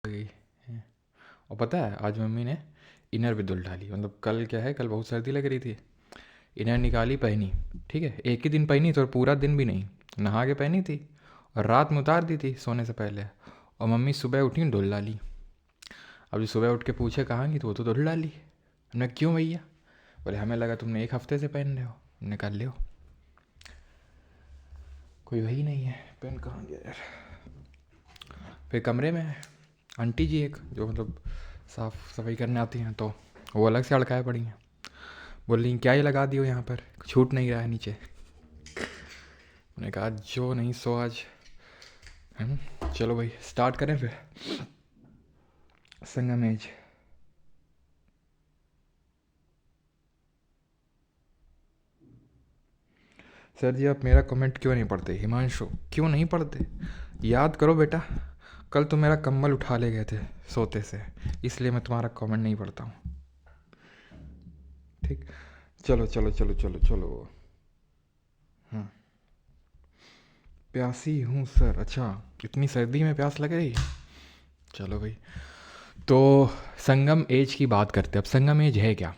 गई है। और पता है आज मम्मी ने इनर भी धुल डाली। मतलब कल क्या है, कल बहुत सर्दी लग रही थी, इनर निकाली पहनी। ठीक है, एक ही दिन पहनी तो पूरा दिन भी नहीं, नहा के पहनी थी और रात में उतार दी थी सोने से पहले। और मम्मी सुबह उठी धुल डाली। अब जो सुबह उठ के पूछे कहाँ की, तो वो तो धुल डाली। हमने क्यों भैया? बोले हमें लगा तुमने एक हफ्ते से पहन रहे हो। हमने कहा ले हो, कोई वही नहीं है। पेन कहाँ गया यार? फिर कमरे में है आंटी जी एक, जो मतलब साफ़ सफाई करने आती हैं, तो वो अलग से अड़काए पड़ी हैं। बोल रही क्या ये लगा दियो यहाँ पर, छूट नहीं रहा है नीचे। मैंने कहा जो नहीं सो आज। चलो भाई स्टार्ट करें फिर। संगमेज। सर जी आप मेरा कमेंट क्यों नहीं पढ़ते? हिमांशु क्यों नहीं पढ़ते? याद करो बेटा, कल तुम मेरा कम्बल उठा ले गए थे सोते से, इसलिए मैं तुम्हारा कमेंट नहीं पढ़ता हूँ। ठीक, चलो चलो चलो चलो चलो। हाँ, प्यासी हूँ सर। अच्छा, इतनी सर्दी में प्यास लग रही है? चलो भाई, तो संगम एज की बात करते हैं। अब संगम एज है क्या,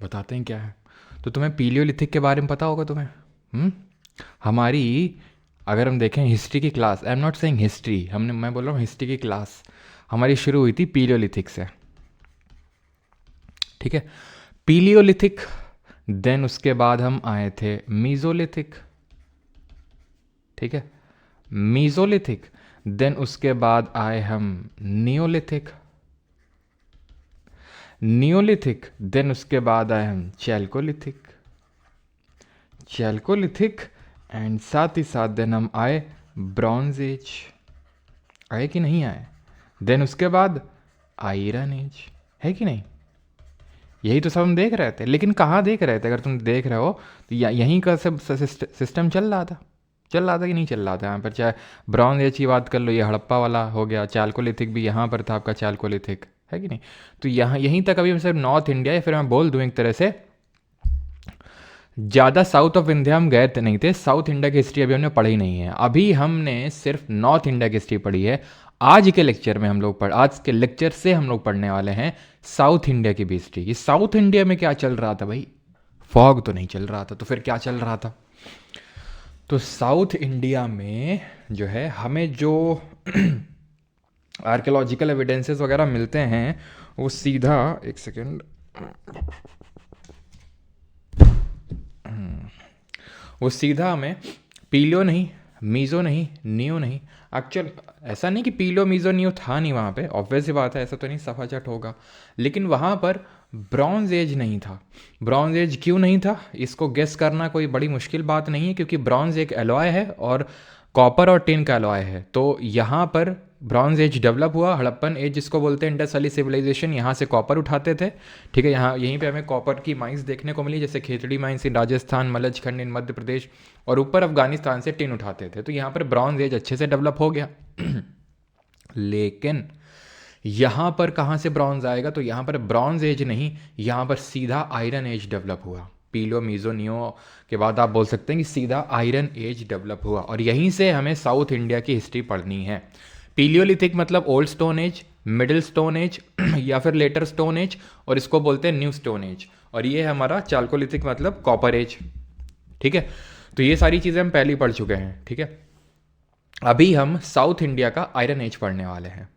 बताते हैं क्या है। तो तुम्हें पीलियोलिथिक के बारे में पता होगा तुम्हें। हम्म हमारी, अगर हम देखें हिस्ट्री की class, I am not saying history, मैं बोल रहा हूँ हिस्ट्री की क्लास हमारी शुरू हुई थी पीलियोलिथिक से। ठीक है, पीलियोलिथिक, देन उसके बाद हम आए थे मीजोलिथिक। ठीक है, मीजोलिथिक, देन उसके बाद आए हम नियोलिथिक। नियोलिथिक, देन उसके बाद आए हम चैल्कोलिथिक। चैल्कोलिथिक, एंड साथ ही साथ देन हम आए ब्रॉन्ज एज। आए कि नहीं आए? देन उसके बाद आयरन एज, है कि नहीं? यही तो सब हम देख रहे थे। लेकिन कहाँ देख रहे थे? अगर तुम देख रहे हो तो यहीं का सब सिस्टम चल रहा था। चल रहा था कि नहीं चल रहा था यहाँ पर? चाहे ब्रॉन्ज एज की बात कर लो, ये हड़प्पा वाला हो गया, चालकोलिथिक भी यहाँ पर था आपका, चालकोलिथिक, है कि नहीं? तो यहाँ यहीं तक अभी सिर्फ नॉर्थ इंडिया, या फिर मैं बोल दूँ एक तरह से, ज़्यादा साउथ ऑफ इंडिया हम गए नहीं थे। साउथ इंडिया की हिस्ट्री अभी हमने पढ़ी नहीं है। अभी हमने सिर्फ नॉर्थ इंडिया की हिस्ट्री पढ़ी है। आज के लेक्चर में हम लोग आज के लेक्चर से हम लोग पढ़ने वाले हैं साउथ इंडिया की भी हिस्ट्री। ये साउथ इंडिया में क्या चल रहा था भाई? फॉग तो नहीं चल रहा था, तो फिर क्या चल रहा था? तो साउथ इंडिया में जो है हमें जो आर्कियोलॉजिकल एविडेंसेस वगैरह मिलते हैं, वो सीधा, एक सेकेंड, वो सीधा हमें पीलियो नहीं, मीज़ो नहीं, नियो नहीं, एक्चुअल ऐसा नहीं कि पीलियो मीज़ो नियो था नहीं वहाँ पे, ऑब्वियस ही बात है, ऐसा तो नहीं सफाचट होगा। लेकिन वहाँ पर ब्रॉन्ज एज नहीं था। ब्रॉन्ज एज क्यों नहीं था, इसको गेस करना कोई बड़ी मुश्किल बात नहीं है, क्योंकि ब्रॉन्ज एक एलॉय है और कॉपर और टिन का एलॉय है। तो यहाँ पर ब्रॉन्ज एज डेवलप हुआ। हड़प्पन एज जिसको बोलते हैं, इंडस वैली सिविलाइजेशन, यहाँ से कॉपर उठाते थे। ठीक है, यहाँ यहीं पे हमें कॉपर की माइंस देखने को मिली, जैसे खेतड़ी माइंस इन राजस्थान, मलज खंड इन मध्य प्रदेश, और ऊपर अफगानिस्तान से टिन उठाते थे। तो यहाँ पर ब्रॉन्ज एज अच्छे से डेवलप हो गया। लेकिन यहाँ पर कहाँ से ब्रॉन्ज आएगा? तो यहाँ पर ब्रॉन्ज एज नहीं, यहाँ पर सीधा आयरन एज डेवलप हुआ। पीलो मीजो नियो के बाद आप बोल सकते हैं कि सीधा आयरन एज डेवलप हुआ, और यहीं से हमें साउथ इंडिया की हिस्ट्री पढ़नी है। पीलियोलिथिक मतलब old stone age, middle stone age या फिर लेटर स्टोन एज, और इसको बोलते हैं न्यू स्टोन एज। और ये है हमारा चालकोलिथिक मतलब कॉपर एज। ठीक है, तो ये सारी चीज़ें हम पहले ही पढ़ चुके हैं। ठीक है, अभी हम साउथ इंडिया का आयरन एज पढ़ने वाले हैं।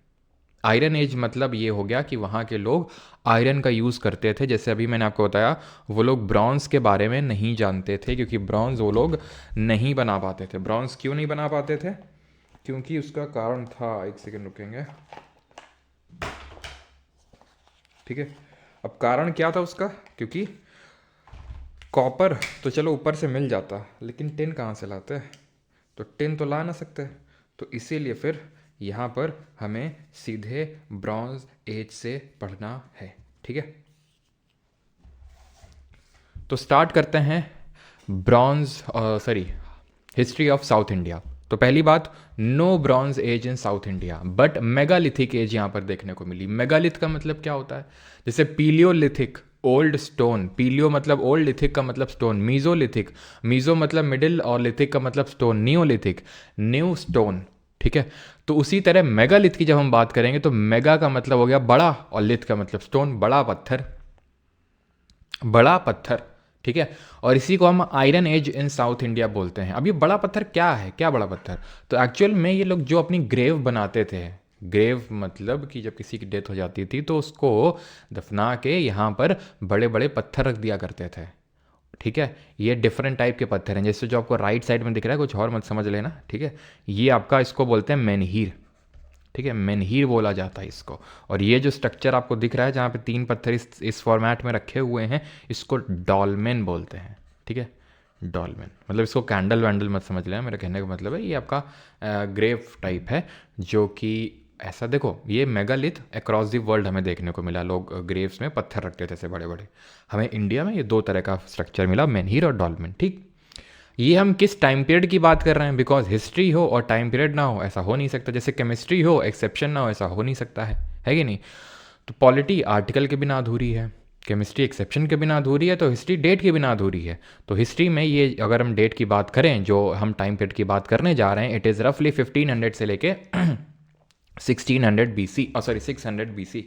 आयरन एज मतलब ये हो गया कि वहाँ के लोग आयरन का यूज़ करते थे। जैसे अभी मैंने आपको बताया, वो लोग ब्रॉन्ज़ के बारे में नहीं जानते थे, क्योंकि ब्रॉन्ज़ वो लोग नहीं बना पाते थे। ब्रॉन्ज़ क्यों नहीं बना पाते थे? क्योंकि उसका कारण था, एक सेकेंड रुकेंगे। ठीक है, अब कारण क्या था उसका? क्योंकि कॉपर तो चलो ऊपर से मिल जाता, लेकिन टिन कहाँ से लाते? तो टिन तो ला ना सकते। तो इसीलिए फिर यहाँ पर हमें सीधे ब्रॉन्ज एज से पढ़ना है। ठीक है, तो स्टार्ट करते हैं bronze, history of south India. तो पहली बात, no bronze age in south India, but megalithic age यहाँ पर देखने को मिली। मेगालिथ का मतलब क्या होता है? जैसे पीलियोलिथिक ओल्ड स्टोन, पीलियो मतलब ओल्ड, लिथिक का मतलब स्टोन। मीजोलिथिक, मीजो मतलब मिडिल और लिथिक का मतलब स्टोन। Neolithic new stone. ठीक है। तो उसी तरह मेगालिथ की जब हम बात करेंगे तो मेगा का मतलब हो गया बड़ा और लिथ का मतलब स्टोन, बड़ा पत्थर, बड़ा पत्थर, ठीक है। और इसी को हम iron age in south India बोलते हैं। अब ये बड़ा पत्थर क्या है, क्या बड़ा पत्थर? तो एक्चुअल में ये लोग जो अपनी ग्रेव बनाते थे, ग्रेव मतलब कि जब किसी की डेथ हो जाती थी तो उसको दफना के यहाँ पर बड़े बड़े पत्थर रख दिया करते थे, ठीक है। ये डिफरेंट टाइप के पत्थर हैं, जैसे जो आपको राइट साइड में दिख रहा है, कुछ और मत समझ लेना, ठीक है। ये आपका इसको बोलते हैं मेनहीर, ठीक है, मेनहीर बोला जाता है इसको। और ये जो स्ट्रक्चर आपको दिख रहा है जहाँ पे 3 पत्थर इस फॉर्मेट में रखे हुए हैं, इसको डॉलमेन बोलते हैं, ठीक है। डॉलमेन मतलब इसको कैंडल वैंडल मत समझ लेना, मेरा कहने का मतलब है ये आपका ग्रेव टाइप है, जो कि ऐसा देखो, ये मेगालिथ अक्रॉस दी वर्ल्ड हमें देखने को मिला। लोग ग्रेव्स में पत्थर रखते थे ऐसे बड़े बड़े। हमें इंडिया में ये 2 तरह का स्ट्रक्चर मिला, मेनहीर और डॉलमेन, ठीक। ये हम किस टाइम पीरियड की बात कर रहे हैं? बिकॉज हिस्ट्री हो और टाइम पीरियड ना हो ऐसा हो नहीं सकता, जैसे केमिस्ट्री हो एक्सेप्शन ना हो ऐसा हो नहीं सकता है कि नहीं? तो पॉलिटी आर्टिकल के बिना अधूरी है, केमिस्ट्री एक्सेप्शन के बिना अधूरी है, तो हिस्ट्री डेट के बिना अधूरी है। तो हिस्ट्री में ये अगर हम डेट की बात करें, जो हम टाइम पीरियड की बात करने जा रहे हैं, इट इज़ रफली 1500 से लेके 1600 BC, सॉरी 600 BC।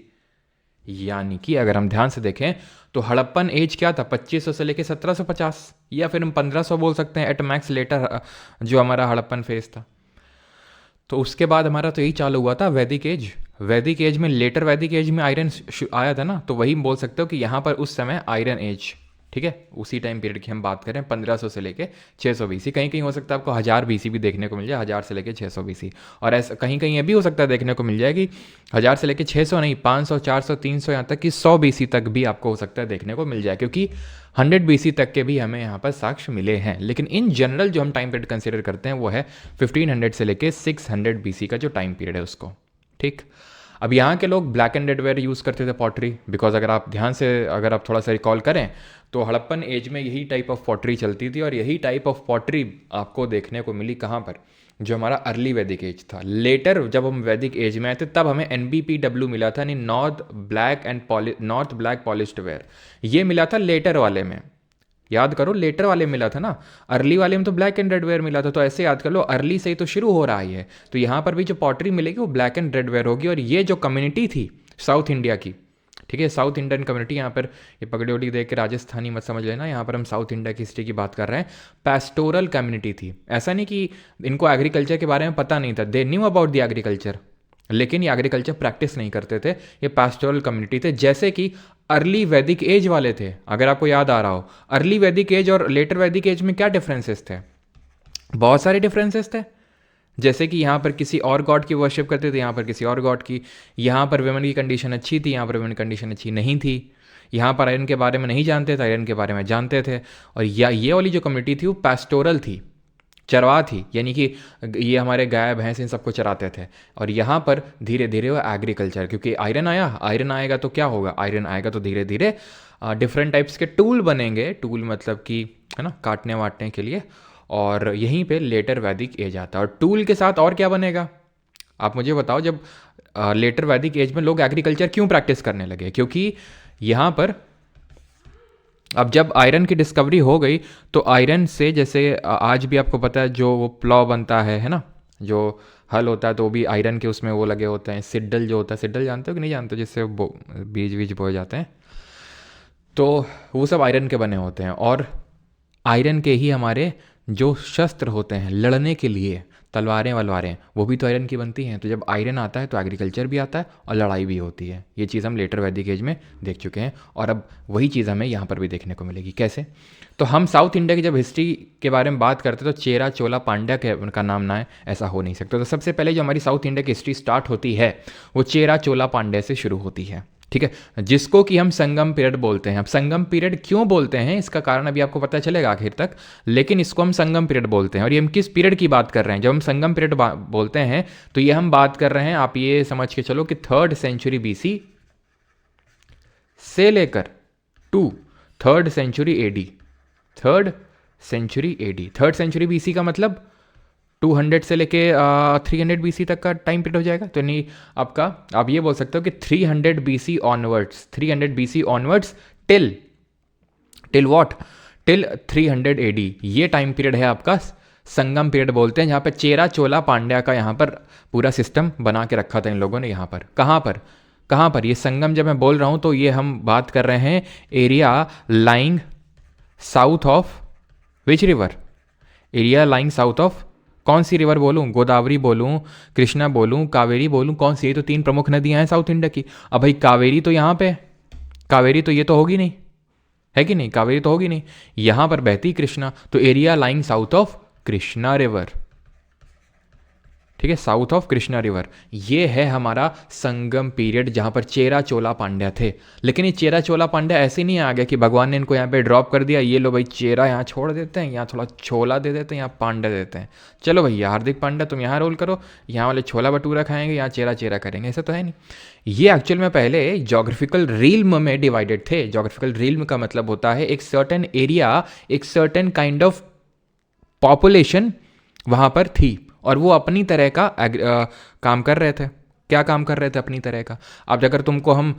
यानी कि अगर हम ध्यान से देखें तो हड़प्पन एज क्या था, 2500 से लेके 1750, या फिर हम 1500 बोल सकते हैं एट मैक्स लेटर, जो हमारा हड़प्पन फेज था। तो उसके बाद हमारा तो यही चालू हुआ था वैदिक एज। वैदिक एज में, लेटर वैदिक एज में आयरन आया था ना, तो वही बोल सकते हो कि यहाँ पर उस समय आयरन एज, ठीक है, उसी टाइम पीरियड की हम बात करें, 1500 से लेके 600 BC। कहीं कहीं हो सकता है आपको 1000 BC भी देखने को मिल जाए, 1000 से लेके 600 BC। और ऐसा कहीं कहीं ये भी हो सकता है देखने को मिल जाए कि 1000 से लेके 600 नहीं, 500, 400, 300, यहाँ तक कि 100 BC तक भी आपको हो सकता है देखने को मिल जाए, क्योंकि 100 BC तक के भी हमें यहाँ पर साक्ष्य मिले हैं। लेकिन इन जनरल जो हम टाइम पीरियड कंसिडर करते हैं वो है 1500 से लेके 600 BC का जो टाइम पीरियड है उसको, ठीक। अब यहाँ के लोग black and red ware use करते थे पॉटरी, बिकॉज अगर आप ध्यान से, अगर आप थोड़ा सा रिकॉल करें तो हड़प्पन एज में यही टाइप ऑफ पॉटरी चलती थी, और यही टाइप ऑफ पॉटरी आपको देखने को मिली कहाँ पर, जो हमारा अर्ली वैदिक एज था। लेटर जब हम वैदिक एज में आए थे तब हमें NBPW मिला था, यानी नॉर्थ ब्लैक पॉलिश्ड वेयर। ये मिला था लेटर वाले में, याद करो, लेटर वाले में मिला था ना, अर्ली वाले में तो ब्लैक एंड रेड वेयर मिला था। तो ऐसे याद कर लो, अर्ली से ही तो शुरू हो रहा है। तो यहाँ पर भी जो पॉटरी मिलेगी वो ब्लैक एंड रेड वेयर होगी। और ये जो कम्युनिटी थी साउथ इंडिया की, ठीक है, साउथ इंडियन कम्युनिटी, यहाँ पर ये पगड़ी वगड़ी देख के राजस्थानी मत समझ लेना, यहाँ पर हम साउथ इंडिया की हिस्ट्री की बात कर रहे हैं। पैस्टोरल कम्युनिटी थी, ऐसा नहीं कि इनको एग्रीकल्चर के बारे में पता नहीं था, they knew about the agriculture, लेकिन ये एग्रीकल्चर प्रैक्टिस नहीं करते थे। ये पैस्टोरल कम्युनिटी थे, जैसे कि अर्ली वैदिक एज वाले थे। अगर आपको याद आ रहा हो, अर्ली वैदिक एज और लेटर वैदिक एज में क्या डिफरेंसेस थे? बहुत सारे डिफरेंसेस थे। जैसे कि यहाँ पर किसी और गॉड की वर्शिप करते थे, यहाँ पर किसी और गॉड की। यहाँ पर वुमेन की कंडीशन अच्छी थी, यहाँ पर वुमेन की कंडीशन अच्छी नहीं थी। यहाँ पर आयरन के बारे में नहीं जानते थे, आयरन के बारे में जानते थे। और ये वाली जो कम्युनिटी थी वो पैस्टोरल थी, चरवा थी, यानी कि ये हमारे गाय भैंस इन सबको चराते थे। और यहाँ पर धीरे धीरे वो एग्रीकल्चर, क्योंकि आयरन आएगा तो क्या होगा, आयरन आएगा तो धीरे धीरे डिफरेंट टाइप्स के टूल बनेंगे। टूल मतलब कि, है ना, काटने वाटने के लिए। और यहीं पे लेटर वैदिक एज आता है। और टूल के साथ और क्या बनेगा, आप मुझे बताओ। जब लेटर वैदिक एज में लोग एग्रीकल्चर क्यों प्रैक्टिस करने लगे? क्योंकि यहाँ पर अब जब आयरन की डिस्कवरी हो गई तो आयरन से, जैसे आज भी आपको पता है जो वो प्लॉ बनता है ना, जो हल होता है, तो वो भी आयरन के उसमें वो लगे होते हैं। सिड्डल जो होता है, सिड्डल जानते हो कि नहीं जानते हो, जिससे बीज बोए जाते हैं, तो वो सब आयरन के बने होते हैं। और आयरन के ही हमारे जो शस्त्र होते हैं लड़ने के लिए, तलवारें वलवारें, वो भी तो आयरन की बनती हैं। तो जब आयरन आता है तो एग्रीकल्चर भी आता है और लड़ाई भी होती है। ये चीज़ हम लेटर वैदिक एज में देख चुके हैं, और अब वही चीज़ हमें यहाँ पर भी देखने को मिलेगी। कैसे? तो हम साउथ इंडिया की जब हिस्ट्री के बारे में बात करते हैं तो चेरा चोला पांड्या के उनका नाम ना है, ऐसा हो नहीं सकता। तो सबसे पहले जो हमारी साउथ इंडिया की हिस्ट्री स्टार्ट होती है वो चेरा चोला पांड्या से शुरू होती है, ठीक है, जिसको कि हम संगम पीरियड बोलते हैं। अब संगम पीरियड क्यों बोलते हैं इसका कारण अभी आपको पता चलेगा आखिर तक, लेकिन इसको हम संगम पीरियड बोलते हैं। और ये हम किस पीरियड की बात कर रहे हैं? जब हम संगम पीरियड बोलते हैं तो ये हम बात कर रहे हैं, आप ये समझ के चलो कि 3rd सेंचुरी BC से लेकर to 3rd century AD। 3rd century AD, 3rd century BC का मतलब 200 से लेके 300 BC तक का टाइम पीरियड हो जाएगा। तो नहीं, आपका आप ये बोल सकते हो कि 300 BC onwards, 300 BC onwards till what, till 300 AD, ये टाइम पीरियड है आपका संगम पीरियड बोलते हैं, जहाँ पे चेरा चोला पांड्या का यहाँ पर पूरा सिस्टम बना के रखा था इन लोगों ने। यहाँ पर कहाँ पर ये संगम जब मैं बोल रहा हूँ तो ये हम बात कर रहे हैं area lying south of which river, area lying south of कौन सी रिवर बोलूँ, गोदावरी बोलूँ, कृष्णा बोलूँ, कावेरी बोलूँ, कौन सी? ये तो 3 प्रमुख नदियाँ हैं साउथ इंडिया की। अब भाई कावेरी तो यहाँ पे, कावेरी तो ये तो होगी नहीं, है कि नहीं? कावेरी तो होगी नहीं, यहाँ पर बहती कृष्णा, तो area lying south of Krishna river, ठीक है, साउथ ऑफ कृष्णा रिवर। ये है हमारा संगम पीरियड जहाँ पर चेरा चोला पांड्या थे। लेकिन ये चेरा चोला पांड्या ऐसे नहीं आ गया कि भगवान ने इनको यहाँ पे ड्रॉप कर दिया, ये लो भाई चेरा यहाँ छोड़ देते हैं, यहाँ थोड़ा छोला दे देते हैं, यहाँ पांड्या देते हैं, चलो भैया हार्दिक पांड्या तुम यहाँ रोल करो, यहाँ वाले छोला भटूरा खाएंगे, यहाँ चेरा चेरा करेंगे, ऐसा तो है नहीं। ये एक्चुअल में पहले जोग्राफिकल रील्म में डिवाइडेड थे। जोग्राफिकल रील्म का मतलब होता है एक सर्टेन एरिया, एक सर्टेन काइंड ऑफ पॉपुलेशन वहाँ पर थी और वो अपनी तरह का काम कर रहे थे। क्या काम कर रहे थे? अपनी तरह का। अब अगर तुमको हम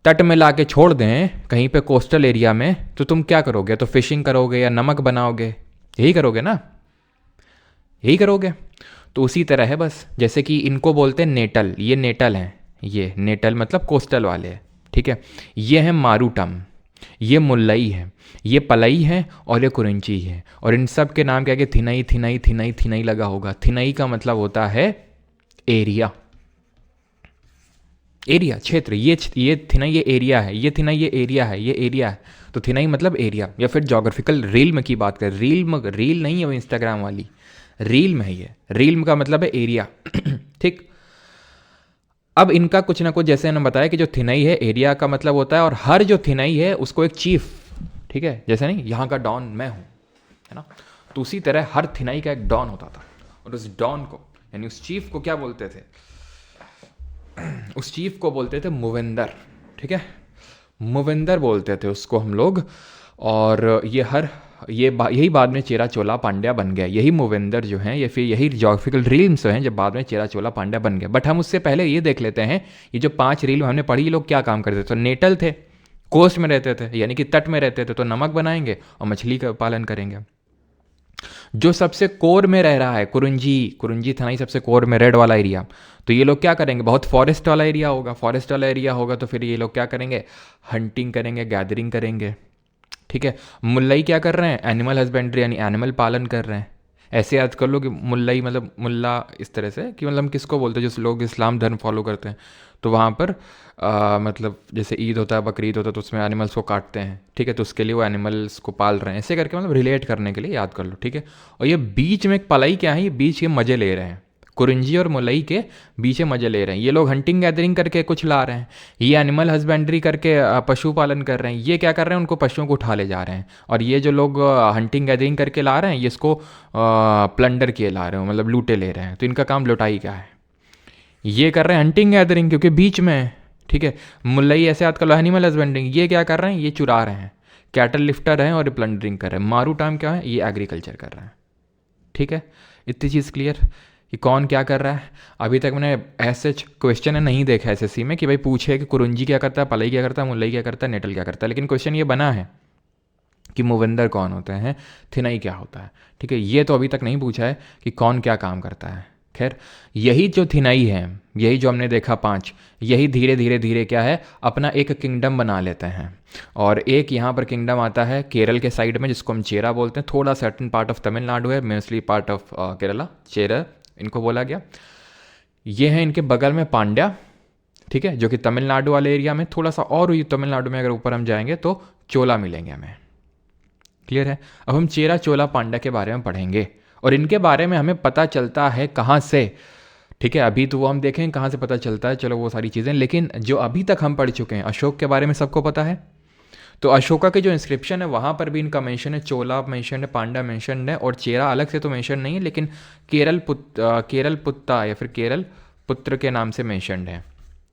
तट में ला के छोड़ दें कहीं पे कोस्टल एरिया में, तो तुम क्या करोगे? तो फिशिंग करोगे या नमक बनाओगे, यही करोगे ना, यही करोगे। तो उसी तरह है बस, जैसे कि इनको बोलते हैं नेटल, ये नेटल हैं, ये नेटल मतलब कोस्टल वाले, ठीक है। ये है मारूटम, ये मुल्लई है, ये पलई है और ये कुरिंची है। और इन सब के नाम क्या है? थिनई थिनई थिनई थिनई लगा होगा। थिनई का मतलब होता है एरिया, एरिया क्षेत्र। ये थिनई ये एरिया है, ये थिनई ये एरिया है, ये एरिया है, तो थिनई मतलब एरिया। या फिर जोग्राफिकल रील्म की बात करें, रील नहीं है वो इंस्टाग्राम वाली, रील्म है ये। रील्म का मतलब है एरिया, ठीक। अब इनका कुछ ना कुछ, जैसे मैंने बताया कि जो थिनई है एरिया का मतलब होता है, और हर जो थिनई है उसको एक चीफ, ठीक है, जैसे नहीं यहाँ का डॉन मैं हूँ, है ना, तो उसी तरह हर थिनई का एक डॉन होता था। और उस डॉन को यानी उस चीफ को क्या बोलते थे? उस चीफ को बोलते थे मुवेंदर, ठीक है, मुवेंदर बोलते थे उसको हम लोग। और यही बाद में चेरा चोला पांड्या बन गया। यही मूवेंदर जो हैं, या फिर यही जोग्राफिकल रील्म्स हैं जब बाद में चेरा चोला पांड्या बन गया। बट हम उससे पहले ये देख लेते हैं, ये जो 5 रील हमने पढ़ी, ये लोग क्या काम करते थे? तो नेटल थे, कोस्ट में रहते थे, यानी कि तट में रहते थे, तो नमक बनाएंगे और मछली का पालन करेंगे। जो सबसे कोर में रह रहा है, कुरुंजी था नहीं, सबसे कोर में रेड वाला एरिया, तो ये लोग क्या करेंगे? बहुत फॉरेस्ट वाला एरिया होगा, फॉरेस्ट वाला एरिया होगा तो फिर ये लोग क्या करेंगे? हंटिंग करेंगे, गैदरिंग करेंगे, ठीक है। मुल्लई क्या कर रहे हैं? एनिमल हस्बेंड्री यानी एनिमल पालन कर रहे हैं। ऐसे याद कर लो कि मुल्लई मतलब मुल्ला इस तरह से कि मतलब किसको बोलते हैं? जो लोग इस्लाम धर्म फॉलो करते हैं, तो वहाँ पर मतलब जैसे ईद होता है, बकरीद होता है, तो उसमें एनिमल्स को काटते हैं, ठीक है, तो उसके लिए वो एनिमल्स को पाल रहे हैं, ऐसे करके मतलब रिलेट करने के लिए याद कर लो, ठीक है। और ये बीच में एक पलाई क्या है? ये बीच के मज़े ले रहे हैं, कुरिंजी और मुलई के बीच में मज़े ले रहे हैं। ये लोग हंटिंग गैदरिंग करके कुछ ला रहे हैं, ये एनिमल हस्बेंड्री करके पशुपालन कर रहे हैं, ये क्या कर रहे हैं? उनको पशुओं को उठा ले जा रहे हैं। और ये जो लोग हंटिंग गैदरिंग करके ला रहे हैं, ये इसको प्लंडर किए ला रहे हो, मतलब लूटे ले रहे हैं, तो इनका काम लुटाई क्या है? ये कर रहे हैं हंटिंग गैदरिंग क्योंकि बीच में है, ठीक है। मुल्लई ऐसे याद कर लो, एनिमल हस्बेंड्रिंग, ये क्या कर रहे हैं? ये चुरा रहे हैं, कैटल लिफ्टर हैं और प्लंडरिंग कर रहे हैं। मारू टाइम क्या है? ये एग्रीकल्चर कर रहे हैं, ठीक है। इतनी चीज़ क्लियर कि कौन क्या कर रहा है। अभी तक मैंने ऐसे क्वेश्चन नहीं देखा एसएससी में कि भाई पूछे कि कुरुंजी क्या करता है, पलई क्या करता है, मुल्लई क्या करता है, नेटल क्या करता है, लेकिन क्वेश्चन ये बना है कि मुवंदर कौन होते हैं, थिनई क्या होता है, ठीक है। ये तो अभी तक नहीं पूछा है कि कौन क्या काम करता है। खैर, यही जो थिनई है, यही जो हमने देखा 5, यही धीरे धीरे धीरे क्या है? अपना एक किंगडम बना लेते हैं। और एक यहाँ पर किंगडम आता है केरल के साइड में, जिसको हम चेरा बोलते हैं। थोड़ा सर्टन पार्ट ऑफ तमिलनाडु है, मोस्टली पार्ट ऑफ केरला, चेरा इनको बोला गया। ये है इनके बगल में पांड्या, ठीक है, जो कि तमिलनाडु वाले एरिया में। थोड़ा सा और हुई तमिलनाडु में अगर ऊपर हम जाएंगे तो चोला मिलेंगे हमें। क्लियर है? अब हम चेरा चोला पांड्या के बारे में पढ़ेंगे और इनके बारे में हमें पता चलता है कहाँ से, ठीक है। अभी तो वो हम देखें कहाँ से पता चलता है, चलो वो सारी चीज़ें, लेकिन जो अभी तक हम पढ़ चुके हैं, अशोक के बारे में सबको पता है। तो अशोका के जो इंस्क्रिप्शन है वहाँ पर भी इनका मेंशन है, चोला मेंशन है, पांड्या मेंशन है, और चेरा अलग से तो मेंशन नहीं है, लेकिन केरल पुत्ता या फिर केरल पुत्र के नाम से मेंशनड है।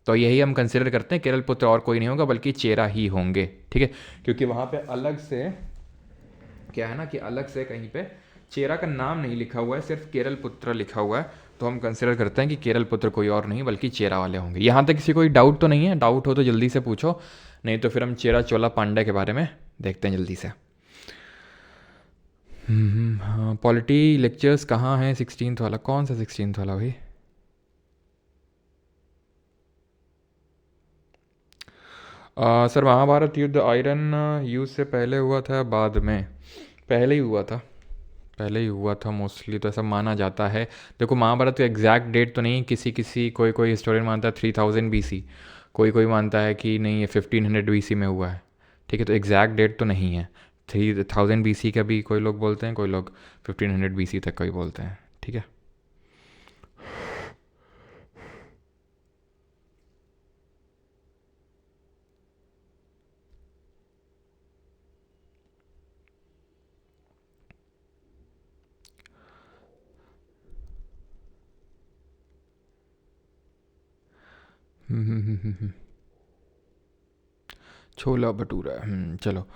तो यही हम कंसिडर करते हैं, केरल पुत्र और कोई नहीं होगा बल्कि चेरा ही होंगे, ठीक है। क्योंकि वहाँ पे अलग से क्या है ना कि अलग से कहीं पे चेरा का नाम नहीं लिखा हुआ है, सिर्फ केरल पुत्र लिखा हुआ है, तो हम कंसिडर करते हैं कि केरल पुत्र कोई और नहीं बल्कि चेरा वाले होंगे। यहाँ तक किसी कोई डाउट तो नहीं है? डाउट हो तो जल्दी से पूछो, नहीं तो फिर हम चेरा चोला पांड्या के बारे में देखते हैं जल्दी से। हाँ, पॉलिटी लेक्चर्स कहाँ हैं? 16th वाला कौन सा 16th वाला भाई? सर महाभारत युद्ध आयरन यूज से पहले हुआ था बाद में? पहले ही हुआ था, पहले ही हुआ था मोस्टली, तो ऐसा माना जाता है। देखो महाभारत का एग्जैक्ट डेट तो नहीं, किसी किसी कोई कोई हिस्टोरियन मानता है 3000 BC, कोई कोई मानता है कि नहीं ये 1500 BC में हुआ है। ठीक है, तो एग्जैक्ट डेट तो नहीं है। 3000 BC का भी कोई लोग बोलते हैं, कोई लोग 1500 BC तक का भी बोलते हैं। ठीक है। छोला भटूरा, चलो।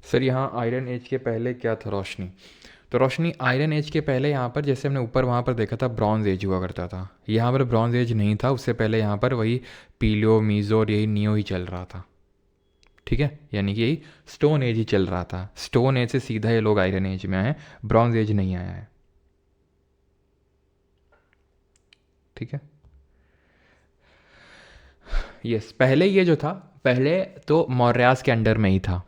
सर यहाँ आयरन एज के पहले क्या था? रोशनी। तो रोशनी आयरन एज के पहले यहाँ पर जैसे हमने ऊपर वहाँ पर देखा था ब्रॉन्ज एज हुआ करता था, यहाँ पर ब्रॉन्ज एज नहीं था, उससे पहले यहाँ पर वही पीलियो मीजो और यही नियो ही चल रहा था। ठीक है, यानी कि यही स्टोन एज ही चल रहा था। स्टोन एज से सीधा ये लोग आयरन एज में आए, ब्रॉन्ज एज नहीं आया है। ठीक है, यस, पहले ये जो था, पहले तो मौर्यास के अंडर में ही था।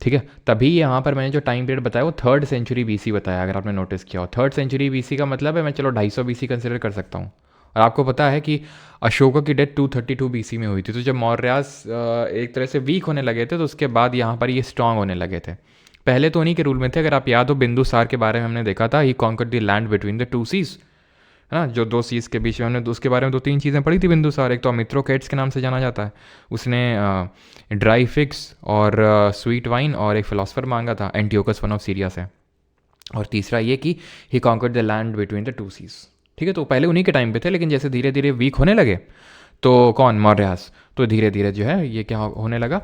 ठीक है, तभी यहाँ पर मैंने जो टाइम पीरियड बताया वो 3rd सेंचुरी BC बताया, अगर आपने नोटिस किया हो। 3rd सेंचुरी BC का मतलब है मैं चलो 250 BC कंसिडर कर सकता हूँ। और आपको पता है कि अशोका की डेथ 232 BC में हुई थी। तो जब मौर्यास एक तरह से वीक होने लगे थे तो उसके बाद यहाँ पर ये स्ट्रांग होने लगे थे। पहले तो उन्हीं के रूल में थे। अगर आप याद हो बिंदुसार के बारे में हमने देखा था, he conquered the land between the 2 seas, है ना, जो 2 सीज के बीच में। हमने उसके बारे में 2-3 चीज़ें पढ़ी थी बिंदुसार। एक तो अमित्रोकेट्स के नाम से जाना जाता है, उसने ड्राई फिक्स और स्वीट वाइन और एक फिलोसफर मांगा था एंटियोकस वन ऑफ सीरिया से। और तीसरा ये कि he conquered the land between the 2 seas. ठीक है, तो पहले उन्हीं के टाइम पे थे, लेकिन जैसे धीरे धीरे वीक होने लगे तो कौन, मौर्यास, तो धीरे धीरे जो है ये क्या होने लगा,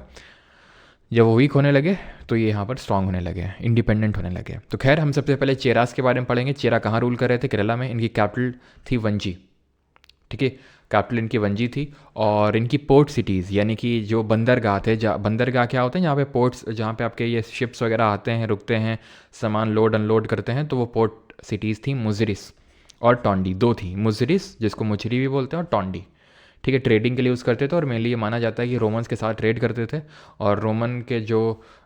जब वो वीक होने लगे तो ये यहाँ पर स्ट्रांग होने लगे, इंडिपेंडेंट होने लगे। तो खैर हम सबसे पहले चेरास के बारे में पढ़ेंगे। चेरा कहाँ रूल कर रहे थे? केरला में। इनकी कैपिटल थी वंजी। ठीक है, कैपिटल इनकी वंजी थी। और इनकी पोर्ट सिटीज़, यानी कि जो बंदरगाह थे, बंदरगाह क्या होते हैं, जहाँ पे पोर्ट्स, जहाँ पे आपके ये शिप्स वगैरह आते हैं, रुकते हैं, सामान लोड अनलोड करते हैं, तो वो पोर्ट सिटीज़ थी मुजरिस और टोंडी, दो थी। मुजरिस जिसको मुचरी भी बोलते हैं, और टोंडी। ठीक है, ट्रेडिंग के लिए यूज़ करते थे। और मेनली ये माना जाता है कि रोमन्स के साथ ट्रेड करते थे। और रोमन के जो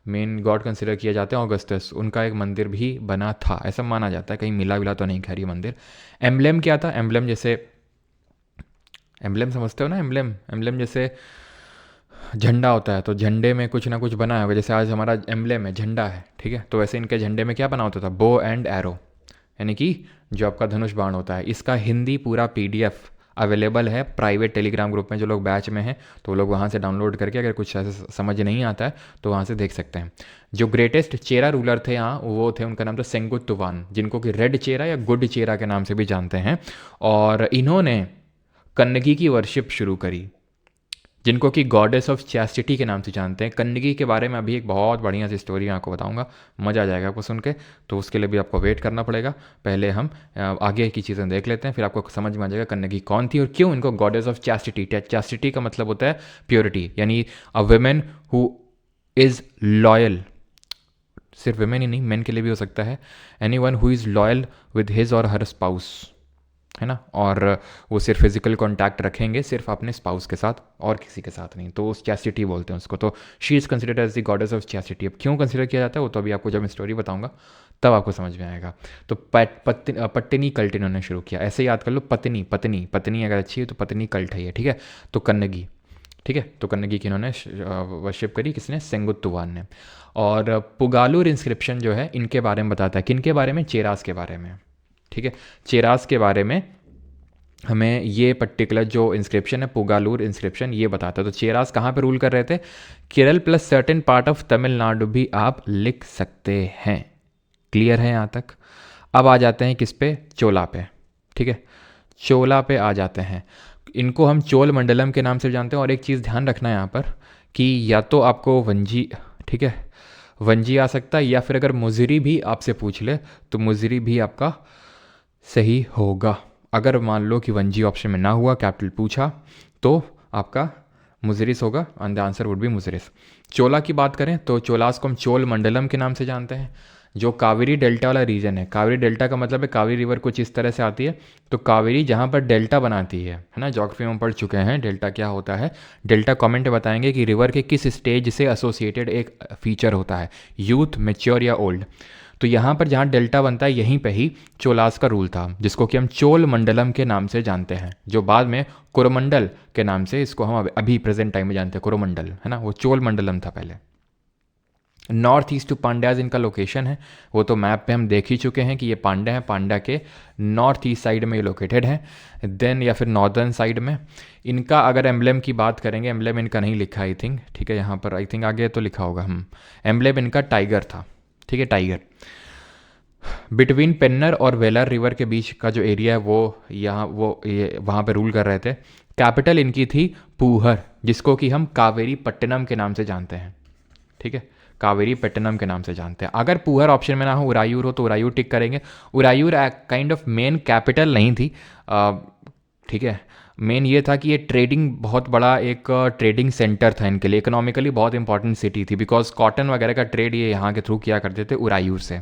मेन गॉड कंसिडर किए जाते हैं ऑगस्टस, उनका एक मंदिर भी बना था, ऐसा माना जाता है। कहीं मिला विला तो नहीं खैर ये मंदिर। एम्बलेम क्या था? एम्बलेम जैसे, एम्बलेम समझते हो ना? एम्बलेम, एम्बलेम जैसे झंडा होता है, तो झंडे में कुछ ना कुछ बना होगा। जैसे आज हमारा एम्बलेम है, झंडा है। ठीक है, तो वैसे इनके झंडे में क्या बना होता था? बो एंड एरो, यानी कि जो आपका धनुष बाण होता है। इसका हिंदी पूरा PDF अवेलेबल है प्राइवेट टेलीग्राम ग्रुप में। जो लोग बैच में हैं तो वो लोग वहाँ से डाउनलोड करके, अगर कुछ ऐसे समझ नहीं आता है तो वहाँ से देख सकते हैं। जो ग्रेटेस्ट चेरा रूलर थे यहाँ वो थे, उनका नाम था सेंगुत तुवान, जिनको कि रेड चेरा या गुड चेरा के नाम से भी जानते हैं। और इन्होंने कन्नगी की वर्शिप शुरू करी, जिनको कि गॉडेस ऑफ चैस्टिटी के नाम से जानते हैं। कन्नगी के बारे में अभी एक बहुत बढ़िया सी स्टोरी मैं आपको बताऊंगा, मज़ा आ जाएगा आपको सुन के। तो उसके लिए भी आपको वेट करना पड़ेगा। पहले हम आगे की चीज़ें देख लेते हैं, फिर आपको समझ में आ जाएगा कन्नगी कौन थी और क्यों इनको गॉडेस ऑफ चैस्टिटी। चैस्टिटी का मतलब होता है प्योरिटी, यानी a women who is loyal. सिर्फ वेमेन ही नहीं, मेन के लिए भी हो सकता है। Any one who is loyal with his और हर स्पाउस, है ना। और वो सिर्फ फिजिकल कांटेक्ट रखेंगे सिर्फ अपने स्पाउस के साथ और किसी के साथ नहीं, तो उस चैस्टिटी बोलते हैं उसको। तो she is considered as the goddess of chastity. अब क्यों कंसिडर किया जाता है वो तो अभी आपको जब मैं स्टोरी बताऊंगा तब आपको समझ में आएगा। तो पत्तिनी कल्ट इन्होंने शुरू किया, ऐसे याद कर लो, पत्नी पत्नी पत्नी अगर अच्छी है तो पत्नी कल्ट है ये। ठीक है, तो कन्नगी, ठीक है, तो कन्नगी की इन्होंने वर्शिप करी, किसने? सेंगुत तुवान ने। और पुगालूर इंस्क्रिप्शन जो है इनके बारे में बताता है, किन के बारे में? चेरास के बारे में। ठीक है, चेरास के बारे में हमें ये पर्टिकुलर जो इंस्क्रिप्शन है, पुगालूर इंस्क्रिप्शन, ये बताता है। तो चेरास कहाँ पे रूल कर रहे थे? Kerala plus certain part of Tamil Nadu भी आप लिख सकते हैं। क्लियर है यहाँ तक? अब आ जाते हैं किस पे? चोला पे। ठीक है, चोला पे आ जाते हैं। इनको हम चोल मंडलम के नाम से जानते हैं। और एक चीज़ ध्यान रखना है यहाँ पर कि या तो आपको वंजी, ठीक है, वंजी आ सकता है, या फिर अगर मुजरी भी आपसे पूछ ले तो मुजरी भी आपका सही होगा। अगर मान लो कि 1G ऑप्शन में ना हुआ, कैपिटल पूछा, तो आपका मुजरिस होगा and the answer would be Muziris. Chola की बात करें तो चोलास को हम चोल मंडलम के नाम से जानते हैं। जो कावेरी डेल्टा वाला रीजन है, कावेरी डेल्टा का मतलब है कावेरी रिवर कुछ इस तरह से आती है, तो कावेरी जहाँ पर डेल्टा बनाती है ना, ज्योग्राफी में पढ़ चुके हैं डेल्टा क्या होता है। डेल्टा कमेंट बताएंगे कि रिवर के किस स्टेज से एसोसिएटेड एक फीचर होता है, यूथ, मैच्योर या ओल्ड। तो यहाँ पर जहाँ डेल्टा बनता है यहीं पे ही चोलास का रूल था, जिसको कि हम चोल मंडलम के नाम से जानते हैं, जो बाद में कोरोमंडल के नाम से इसको हम अभी प्रेजेंट टाइम में जानते हैं, कोरोमंडल है ना, वो चोल मंडलम था पहले। नॉर्थ ईस्ट टू पांड्याज इनका लोकेशन है, वो तो मैप पे हम देख ही चुके हैं कि ये पांड्या है, पांड्या के नॉर्थ ईस्ट साइड में ये लोकेटेड है, देन या फिर नॉर्दर्न साइड में। इनका अगर एम्ब्लेम की बात करेंगे, एम्ब्लेम इनका नहीं लिखा आई थिंक, ठीक है, यहाँ पर आई थिंक आगे तो लिखा होगा हम, एम्ब्लेम इनका टाइगर था, ठीक है, टाइगर। बिटवीन पेन्नर और वेलर रिवर के बीच का जो एरिया है वो यहाँ ये वहाँ पे रूल कर रहे थे। कैपिटल इनकी थी पूहर, जिसको कि हम कावेरी पट्टनम के नाम से जानते हैं, ठीक है, कावेरी पट्टनम के नाम से जानते हैं। अगर पूहर ऑप्शन में ना हो, उरायूर हो, तो उरायूर टिक करेंगे। उरायूर काइंड ऑफ मेन कैपिटल नहीं थी, ठीक है, मेन ये था कि ये ट्रेडिंग बहुत बड़ा एक ट्रेडिंग सेंटर था इनके लिए, इकोनॉमिकली बहुत इंपॉर्टेंट सिटी थी, बिकॉज कॉटन वगैरह का ट्रेड ये यहाँ के थ्रू किया करते थे उरायूर से,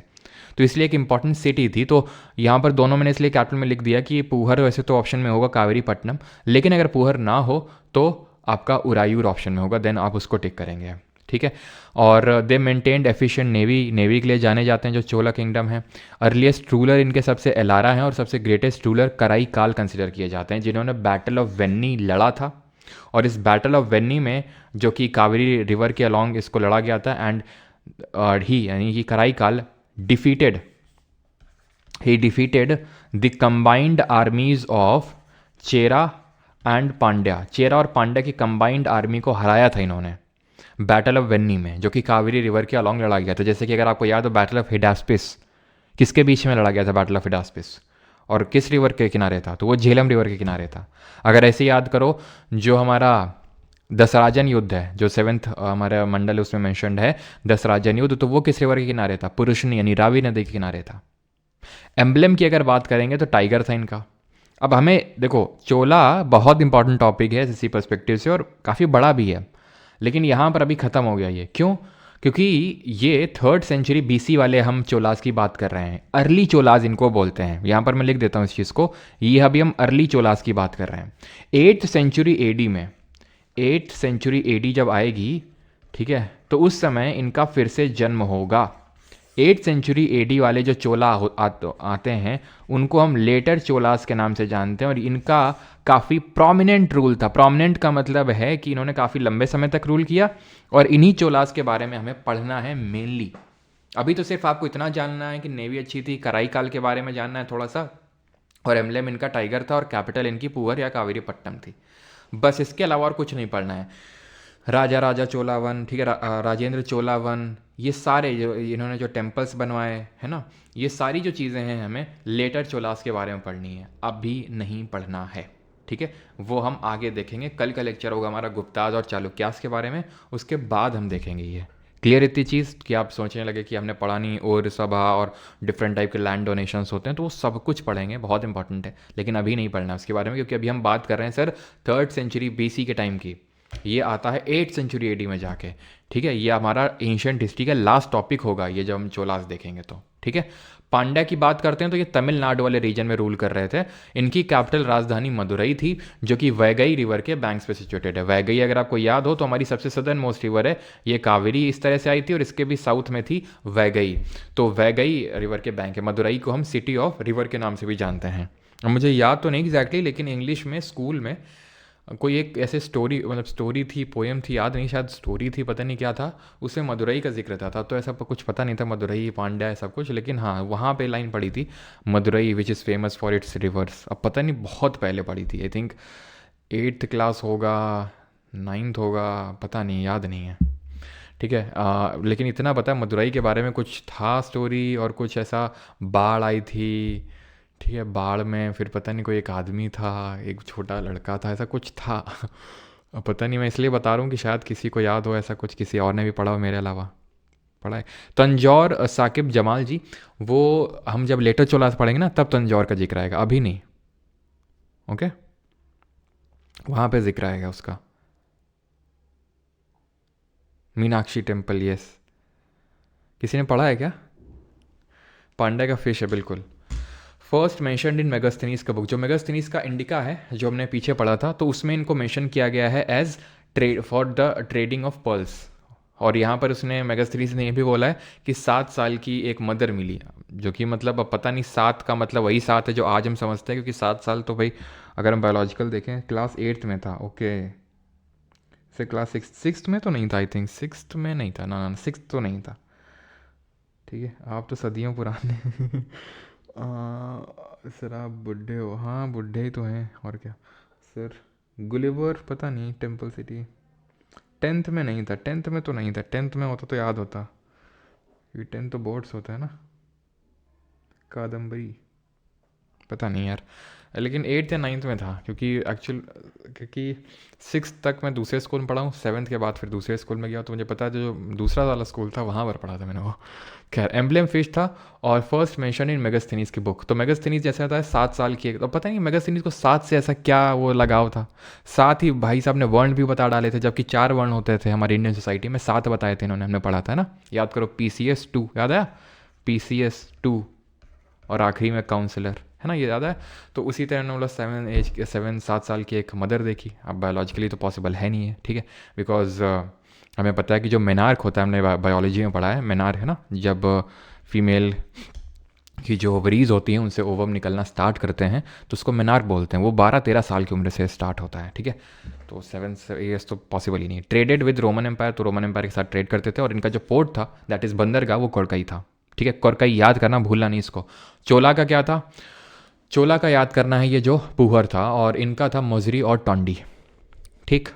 तो इसलिए एक इंपॉर्टेंट सिटी थी। तो यहाँ पर दोनों मैंने इसलिए कैपिटल में लिख दिया कि पूहर वैसे तो ऑप्शन में होगा कावेरी पट्टनम, लेकिन अगर पूहर ना हो तो आपका उरायूर ऑप्शन में होगा, देन आप उसको टिक करेंगे, ठीक है। और दे मेंटेन्ड एफिशिएंट नेवी, नेवी के लिए जाने जाते हैं जो चोला किंगडम है। अर्लीस्ट रूलर इनके सबसे एलारा हैं और सबसे ग्रेटेस्ट रूलर कराई काल कंसिडर किए जाते हैं, जिन्होंने बैटल ऑफ वेन्नी लड़ा था। और इस बैटल ऑफ वेन्नी में जो कि कावेरी रिवर के अलॉन्ग इसको लड़ा गया था, एंड ही यानी कि कराई काल defeated the combined armies of Chera and Pandya, Chera और पांड्या की कंबाइंड आर्मी को हराया था इन्होंने बैटल ऑफ वेन्नी में, जो कि कावेरी रिवर के अलॉन्ग लड़ा गया था। जैसे कि अगर आपको याद हो बैटल ऑफ हिडास्पिस किसके बीच में लड़ा गया था, बैटल ऑफ हिडास्पिस, और किस रिवर के किनारे था, तो वो झेलम रिवर के किनारे था। अगर ऐसे याद करो, जो हमारा दसराजन युद्ध है, जो 7th हमारा मंडल उसमें मेंशन्ड है दसराजन युद्ध, तो वो किस रिवर के किनारे था, पुरुषनी यानी रावी नदी के किनारे था। एम्ब्लेम की अगर बात करेंगे तो टाइगर था इनका। अब हमें देखो, चोला बहुत इंपॉर्टेंट टॉपिक है इसी पर्सपेक्टिव से और काफ़ी बड़ा भी है, लेकिन यहाँ पर अभी ख़त्म हो गया ये, क्यों? क्योंकि ये 3rd सेंचुरी BC वाले हम चोलास की बात कर रहे हैं, अर्ली चोलास इनको बोलते हैं। यहाँ पर मैं लिख देता हूँ इस चीज़ को, ये अभी हम अर्ली चोलास की बात कर रहे हैं। 8th सेंचुरी AD में, 8th सेंचुरी AD जब आएगी, ठीक है, तो उस समय इनका फिर से जन्म होगा। 8th सेंचुरी AD वाले जो चोला आते हैं उनको हम लेटर चोलास के नाम से जानते हैं, और इनका काफ़ी प्रोमिनेंट रूल था। प्रोमिनेंट का मतलब है कि इन्होंने काफ़ी लंबे समय तक रूल किया, और इन्हीं चोलास के बारे में हमें पढ़ना है मेनली। अभी तो सिर्फ आपको इतना जानना है कि नेवी अच्छी थी, कराई काल के बारे में जानना है थोड़ा सा, और एम्ब्लेम इनका टाइगर था, और कैपिटल इनकी पूहर या कावेरी पट्टनम थी, बस इसके अलावा और कुछ नहीं पढ़ना है। राजा राजा चोला वन, ठीक है, राजेंद्र चोला वन, ये सारे जो इन्होंने जो टेम्पल्स बनवाए है ना, ये सारी जो चीज़ें हैं हमें लेटर चोलास के बारे में पढ़नी है, अभी नहीं पढ़ना है, ठीक है, वो हम आगे देखेंगे। कल का लेक्चर होगा हमारा गुप्ताज और चालुक्यास के बारे में, उसके बाद हम देखेंगे ये। क्लियर इतनी चीज़ कि आप सोचने लगे कि हमने पढ़ा नहीं, और सभा और डिफरेंट टाइप के लैंड डोनेशंस होते हैं, तो वो सब कुछ पढ़ेंगे, बहुत इंपॉर्टेंट है, लेकिन अभी नहीं पढ़ना उसके बारे में, क्योंकि अभी हम बात कर रहे हैं सर 3rd सेंचुरी BC के टाइम की। ये आता है 8th सेंचुरी AD में जाके, ठीक है, ये हमारा एंशिएंट हिस्ट्री का लास्ट टॉपिक होगा ये, जब हम चोलास देखेंगे तो, ठीक है। पांड्या की बात करते हैं तो ये तमिलनाडु वाले रीजन में रूल कर रहे थे। इनकी कैपिटल राजधानी मदुरई थी, जो कि वैगई रिवर के बैंक्स पे सिचुएटेड है। वैगई अगर आपको याद हो तो हमारी सबसे सदर्न मोस्ट रिवर है, ये कावेरी इस तरह से आई थी, और इसके भी साउथ में थी वैगई, तो वैगई रिवर के बैंक है। मदुरई को हम सिटी ऑफ रिवर के नाम से भी जानते हैं। मुझे याद तो नहीं एग्जैक्टली, लेकिन इंग्लिश में स्कूल में कोई एक ऐसे स्टोरी, मतलब स्टोरी थी, पोएम थी, याद नहीं, शायद स्टोरी थी, पता नहीं क्या था, उसमें मदुरई का जिक्र था, तो ऐसा कुछ पता नहीं था मदुरई पांड्या है सब कुछ, लेकिन हाँ वहाँ पे लाइन पड़ी थी, Madurai which is famous for its reverse. अब पता नहीं, बहुत पहले पड़ी थी, आई थिंक 8th क्लास होगा, 9th होगा, पता नहीं, याद नहीं है, ठीक है। लेकिन इतना पता है मदुरई के बारे में कुछ था स्टोरी, और कुछ ऐसा बाढ़ आई थी, ठीक है, बाढ़ में फिर पता नहीं कोई एक आदमी था, एक छोटा लड़का था, ऐसा कुछ था। अब पता नहीं, मैं इसलिए बता रहा हूँ कि शायद किसी को याद हो ऐसा कुछ, किसी और ने भी पढ़ा हो मेरे अलावा, पढ़ा है। तंजौर साकिब जमाल जी, वो हम जब लेटर चोलास पढ़ेंगे ना तब तंजौर का जिक्र आएगा, अभी नहीं, ओके, वहाँ पे जिक्र आएगा उसका। Meenakshi temple, yes. किसी ने पढ़ा है क्या? पांडा का फिश है, बिल्कुल। फर्स्ट मेंशनड इन मेगास्थनीज का बुक, जो मेगास्थनीज का इंडिका है जो हमने पीछे पढ़ा था, तो उसमें इनको मेंशन किया गया है as trade for the trading of pearls. और यहाँ पर उसने मेगास्थनीज ने ये भी बोला है कि 7 साल की एक मदर मिली, जो कि मतलब अब पता नहीं 7 का मतलब वही 7 है जो आज हम समझते हैं, क्योंकि 7 साल तो भाई अगर हम बायोलॉजिकल देखें क्लास 8th में था। ओके, से क्लास सिक्स में तो नहीं था, आई थिंक 6th में नहीं था, ना 6th तो नहीं था। ठीक है, आप तो सदियों पुराने सर आप बुढ़े हो, हाँ बुढ़े ही तो हैं, और क्या सर। गुलिवर पता नहीं, टेम्पल सिटी 10th में नहीं था, 10th में तो नहीं था, 10th में होता तो याद होता, क्योंकि 10th तो बोर्ड्स होता है ना। कादम्बरी पता नहीं यार, लेकिन 8th या 9th में था, क्योंकि 6th तक मैं दूसरे स्कूल में पढ़ा हूँ, 7th के बाद फिर दूसरे स्कूल में गया, तो मुझे पता है जो दूसरा वाला स्कूल था वहाँ पर पढ़ा था मैंने वो। खैर, एम्बलम फिश था और फर्स्ट मेंशन इन मेगास्थनीज की बुक। तो मेगास्थनीज जैसे आता है 7 साल की, तो पता नहीं मेगास्थनीज को 7 से ऐसा क्या वो लगाव था। 7 ही भाई साहब ने वर्ण भी बता डाले थे, जबकि 4 वर्ण होते थे हमारी इंडियन सोसाइटी में, 7 बताए थे इन्होंने, हमने पढ़ा था ना, याद करो। PCS 2 याद है, PCS 2, और आखिरी में काउंसलर, है ना, ये याद है। तो उसी तरह ने बोला 7 साल की एक मदर देखी। अब बायोलॉजिकली तो पॉसिबल है नहीं है, ठीक है, बिकॉज हमें पता है कि जो मेनार्क होता है, हमने बायोलॉजी में पढ़ा है, मेनार्क है ना, जब फीमेल की जो ओवरीज होती हैं उनसे ओवम निकलना स्टार्ट करते हैं तो उसको मेनार्क बोलते हैं। वो 12-13 साल की उम्र से स्टार्ट होता है, ठीक है। तो 7 ईयर्स तो पॉसिबल ही नहीं। ट्रेडेड विद रोमन एम्पायर, तो रोमन एम्पायर के साथ ट्रेड करते थे, और इनका जो पोर्ट था दैट इज़ बंदरगाह, वो कोरकई था, ठीक है। कोरकई याद करना, भूलना नहीं इसको। चोला का क्या था? चोला का याद करना है, ये जो पुहर था, और इनका था मोजरी और टोंडी, ठीक।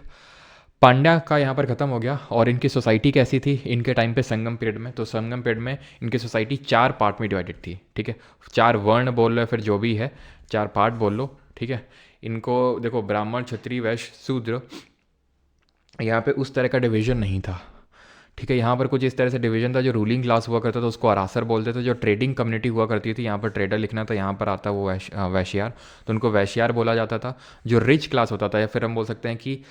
पांड्या का यहाँ पर ख़त्म हो गया। और इनकी सोसाइटी कैसी थी इनके टाइम पे संगम पीरियड में? तो संगम पीरियड में इनकी सोसाइटी 4 पार्ट में डिवाइडेड थी, ठीक है। 4 वर्ण बोल लो, फिर जो भी है 4 पार्ट बोल लो, ठीक है। इनको देखो, ब्राह्मण, क्षत्रिय, वैश्य, शूद्र, यहाँ पे उस तरह का डिवीजन नहीं था, ठीक है। यहाँ पर कुछ इस तरह से डिवीजन था, जो रूलिंग क्लास हुआ करता था उसको अरासर बोलते थे, जो ट्रेडिंग कम्युनिटी हुआ करती थी, यहाँ पर ट्रेडर लिखना था, यहाँ पर आता वो वैश्यार, तो उनको वैश्यार बोला जाता था। जो रिच क्लास होता था, या फिर हम बोल सकते हैं कि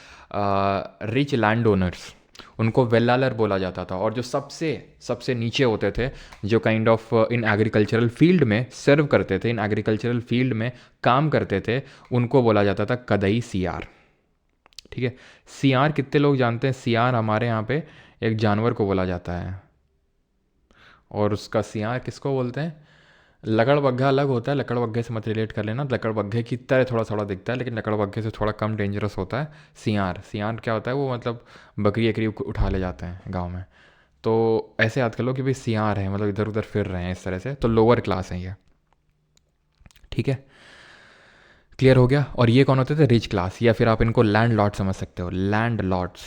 रिच लैंड ओनर्स, उनको वेल्लालर बोला जाता था। और जो सबसे सबसे नीचे होते थे, जो kind of in agricultural field में सर्व करते थे, इन एग्रीकल्चरल फील्ड में काम करते थे, उनको बोला जाता था कदई सियार, ठीक है। सियार कितने लोग जानते हैं? सियार हमारे यहाँ पे एक जानवर को बोला जाता है, और उसका सियार किसको बोलते हैं? लकड़बग्घा अलग होता है, लकड़बग्घे से मत रिलेट कर लेना, लकड़बग्घे की तरह थोड़ा थोड़ा दिखता है, लेकिन लकड़बग्घे से थोड़ा कम डेंजरस होता है सियार। सियार क्या होता है? वो मतलब बकरी एकरी उठा ले जाते हैं गाँव में, तो ऐसे याद कर लो कि भाई सियार है, मतलब इधर उधर फिर रहे हैं इस तरह से, तो लोअर क्लास है ये, ठीक है। क्लियर हो गया। और ये कौन होते थे? रिच क्लास, या फिर आप इनको लैंड लॉर्ड समझ सकते हो, लैंड लॉर्ड्स,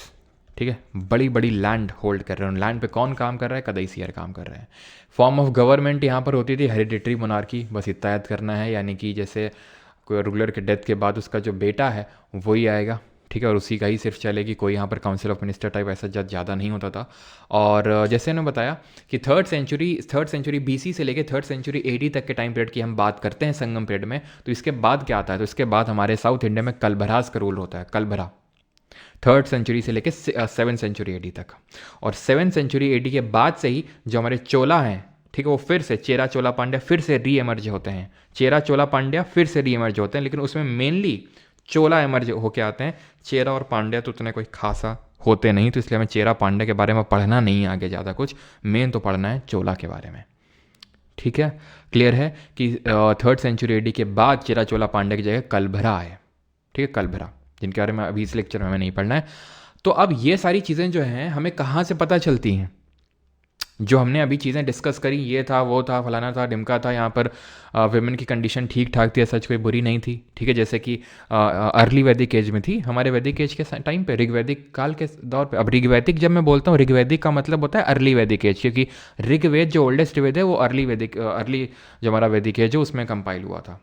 ठीक है। बड़ी बड़ी लैंड होल्ड कर रहे हो, लैंड पे कौन काम कर रहा है? कदई सियार काम कर रहे हैं। फॉर्म ऑफ गवर्नमेंट यहाँ पर होती थी हेरिडिटरी मोनार्की, बस इतना याद करना है, यानी कि जैसे कोई रूलर के डेथ के बाद उसका जो बेटा है वही आएगा, ठीक है, और उसी का ही सिर्फ चलेगी। कोई यहाँ पर काउंसिल ऑफ मिनिस्टर टाइप ऐसा ज़्यादा नहीं होता था। और जैसे मैंने बताया कि थर्ड सेंचुरी BC से लेके 3rd सेंचुरी AD तक के टाइम पीरियड की हम बात करते हैं संगम पीरियड में, तो इसके बाद क्या आता है? तो इसके बाद हमारे साउथ इंडिया में कलभरास का रूल होता है, कलभरा, 3rd सेंचुरी से लेके 7th सेंचुरी AD तक। और 7th सेंचुरी AD के बाद से ही जो हमारे चोला हैं, ठीक है, वो फिर से चेरा चोला पांड्या फिर से री एमर्ज होते हैं, चेरा चोला पांड्या फिर से री एमर्ज होते हैं, लेकिन उसमें मेनली चोला एमर्ज होके आते हैं। चेरा और पांड्या तो उतने कोई खासा होते नहीं, तो इसलिए हमें चेरा पांड्या के बारे में पढ़ना नहीं है आगे ज़्यादा कुछ, मेन तो पढ़ना है चोला के बारे में, ठीक है। क्लियर है कि 3rd सेंचुरी AD के बाद चेरा चोला पांड्या की जगह कलभरा आए, ठीक है, कलभरा, जिनके बारे में अभी इस लेक्चर में हमें नहीं पढ़ना है। तो अब ये सारी चीज़ें जो हैं हमें कहाँ से पता चलती हैं? जो हमने अभी चीज़ें डिस्कस करी, ये था, वो था, फलाना था, ढिमका था, यहाँ पर विमेन की कंडीशन ठीक ठाक थी, सच कोई बुरी नहीं थी, ठीक है। जैसे कि अर्ली वैदिक एज में थी, हमारे वैदिक एज के टाइम पे, ऋग्वैदिक काल के दौर पे। अब ऋग्वैदिक जब मैं बोलता हूँ, ऋग्वैदिक का मतलब होता है अर्ली वैदिक एज, क्योंकि ऋग्वेद जो ओल्डेस्ट वेद है वो अर्ली जो हमारा वैदिक एज है उसमें कंपाइल हुआ था,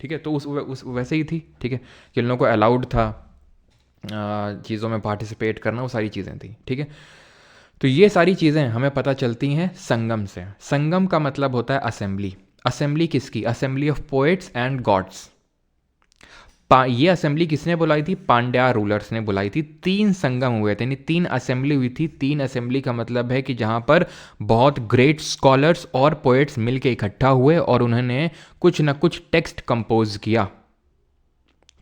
ठीक है। तो उस वैसे ही थी, ठीक है, कि उन लोगों को अलाउड था चीज़ों में पार्टिसिपेट करना, वो सारी चीज़ें थी, ठीक है। तो ये सारी चीज़ें हमें पता चलती हैं संगम से। संगम का मतलब होता है असेंबली। असेंबली किसकी? Assembly of poets and gods. ये असेंबली किसने बुलाई थी? पांड्या रूलर्स ने बुलाई थी। 3 संगम हुए थे, यानी 3 असेंबली हुई थी। 3 असेंबली का मतलब है कि जहाँ पर बहुत ग्रेट स्कॉलर्स और पोएट्स मिलके इकट्ठा हुए और उन्होंने कुछ ना कुछ टेक्स्ट कंपोज किया।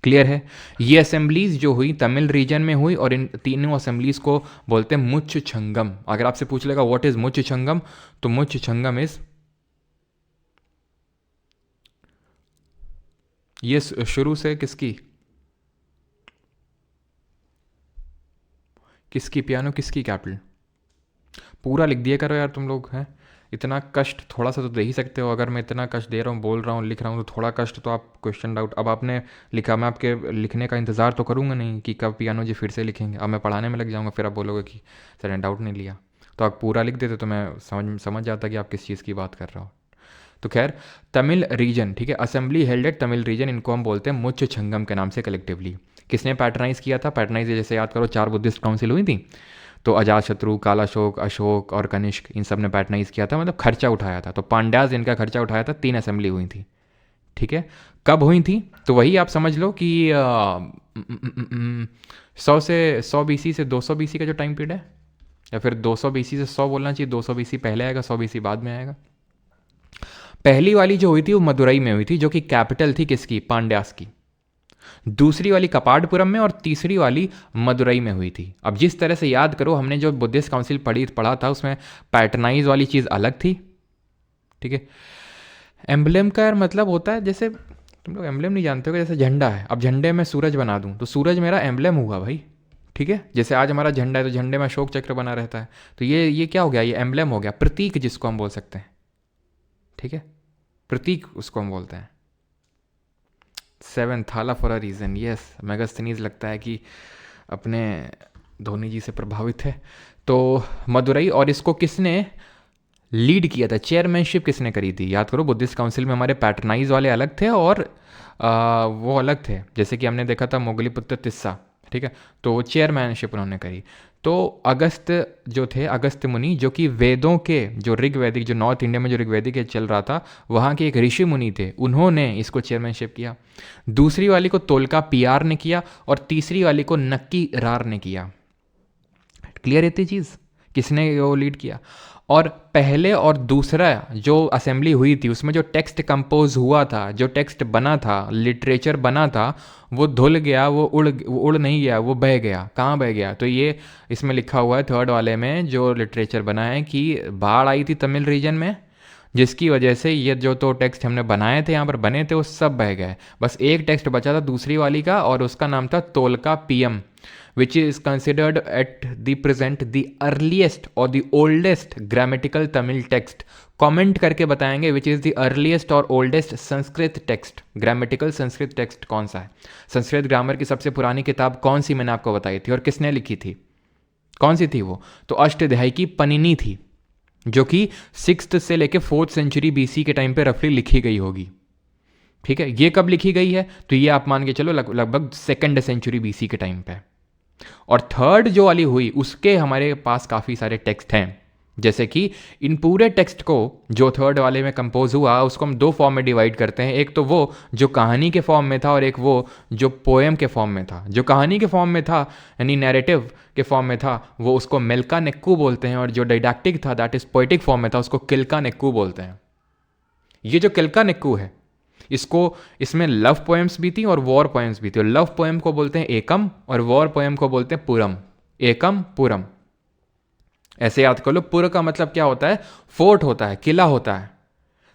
क्लियर है? ये असेंबलीज जो हुई तमिल रीजन में हुई और इन तीनों असेंबलीज को बोलते हैं मुच्चुछंगम। अगर आपसे पूछ लेगा व्हाट इज मुच्चुछंगम, तो मुच्चुछंगम इज, ये शुरू से किसकी पियानो किसकी कैपिटल? पूरा लिख दिया करो यार तुम लोग, हैं इतना कष्ट थोड़ा सा तो दे ही सकते हो। अगर मैं इतना कष्ट दे रहा हूँ, बोल रहा हूँ, लिख रहा हूँ, तो थोड़ा कष्ट तो आप क्वेश्चन डाउट। अब आपने लिखा, मैं आपके लिखने का इंतज़ार तो करूँगा नहीं कि कब पियानो जी फिर से लिखेंगे। अब मैं पढ़ाने में लग जाऊँगा, फिर आप बोलोगे कि सर ने डाउट नहीं लिया। तो आप पूरा लिख देते तो मैं समझ जाता कि आप किस चीज़ की बात कर रहे हो। तो खैर, तमिल रीजन, ठीक है, assembly held at Tamil region, इनको हम बोलते हैं मुच्चुछंगम के नाम से कलेक्टिवली। किसने पैटर्नाइज किया था? पैटर्नाइज जैसे याद करो 4 बुद्धिस्ट काउंसिल हुई थी, तो अजातशत्रु, कालाशोक, अशोक और कनिष्क, इन सब ने पैटर्नाइज किया था, मतलब खर्चा उठाया था। तो पांड्याज इनका खर्चा उठाया था। 3 असेंबली हुई थी, ठीक है। कब हुई थी? तो वही आप समझ लो कि 100 BC से 200 BC का जो टाइम पीरियड है, या फिर 200 BC से 100 बोलना चाहिए। 200 BC पहले आएगा, 100 BC बाद में आएगा। पहली वाली जो हुई थी वो मदुरई में हुई थी, जो कि कैपिटल थी किसकी? पांड्यास की। दूसरी वाली कपाडपुरम में और तीसरी वाली मदुरई में हुई थी। अब जिस तरह से याद करो, हमने जो बुद्धिस्ट काउंसिल पढ़ा था उसमें पैटर्नाइज वाली चीज़ अलग थी, ठीक है। एम्बलेम का यार मतलब होता है, जैसे तुम लोग एम्बलेम नहीं जानते हो, जैसे झंडा है, अब झंडे में सूरज बना दूं तो सूरज मेरा एम्बलेम हुआ भाई, ठीक है। जैसे आज हमारा झंडा है तो झंडे में अशोक चक्र बना रहता है, तो ये क्या हो गया? ये एम्बलेम हो गया, प्रतीक जिसको हम बोल सकते हैं, ठीक है, प्रतीक उसको हम बोलते हैं। 7 थाला for a reason, yes. Megasthenes लगता है कि अपने धोनी जी से प्रभावित है। तो मदुरई, और इसको किसने लीड किया था? चेयरमैनशिप किसने करी थी? याद करो, बुद्धिस्ट काउंसिल में हमारे पैटर्नाइज वाले अलग थे और वो अलग थे। जैसे कि हमने देखा था मोगलीपुत्र तिस्सा, ठीक है, तो वो चेयरमैनशिप उन्होंने करी। तो अगस्त जो थे, अगस्त मुनि, जो कि वेदों के, जो ऋग्वैदिक, जो नॉर्थ इंडिया में जो ऋग्वैदिक चल रहा था, वहाँ के एक ऋषि मुनि थे, उन्होंने इसको चेयरमैनशिप किया। दूसरी वाली को तोलका पियार ने किया और तीसरी वाली को नक्की रार ने किया। क्लियर है ये चीज़? किसने वो लीड किया? और पहले और दूसरा जो असेंबली हुई थी उसमें जो टेक्स्ट कंपोज हुआ था, जो टेक्स्ट बना था, लिटरेचर बना था, वो धुल गया, वो उड़ नहीं गया, वो बह गया। कहाँ बह गया? तो ये इसमें लिखा हुआ है थर्ड वाले में जो लिटरेचर बना है कि बाढ़ आई थी तमिल रीजन में, जिसकी वजह से ये जो तो टेक्स्ट हमने बनाए थे, यहाँ पर बने थे, वो सब बह गए। बस एक टेक्स्ट बचा था दूसरी वाली का, और उसका नाम था तोलका PM, which is considered at the present the earliest or the oldest grammatical Tamil text. Comment करके बताएंगे which is the earliest और oldest Sanskrit text. Grammatical Sanskrit text कौन सा है? संस्कृत ग्रामर की सबसे पुरानी किताब कौन सी मैंने आपको बताई थी और किसने लिखी थी? कौन सी थी वो? तो अष्टाध्यायी की पनिनी थी, जो कि 6th से लेके 4th सेंचुरी BC के टाइम पे रफली लिखी गई होगी, ठीक है। ये कब लिखी गई है? तो ये आप मान के चलो लगभग 2nd सेंचुरी BC के टाइम पे। और थर्ड जो वाली हुई उसके हमारे पास काफ़ी सारे टेक्स्ट हैं, जैसे कि इन पूरे टेक्स्ट को जो थर्ड वाले में कंपोज हुआ उसको हम 2 फॉर्म में डिवाइड करते हैं। एक तो वो जो कहानी के फॉर्म में था और एक वो जो पोएम के फॉर्म में था। जो कहानी के फॉर्म में था यानी नैरेटिव के फॉर्म में था वो उसको मेलका नेक्कू बोलते हैं, और जो डायडैक्टिक था दैट इज पोएटिक फॉर्म में था उसको किल्का नेक्कू बोलते हैं। ये जो किल्का नेक्कू है इसमें लव पोएम्स भी थी और वॉर पोएम्स भी थी। और लव पोएम को बोलते हैं एकम और वॉर पोएम को बोलते हैं पुरम। एकम पुरम ऐसे याद कर लो। पुर का मतलब क्या होता है? फोर्ट होता है, किला होता है।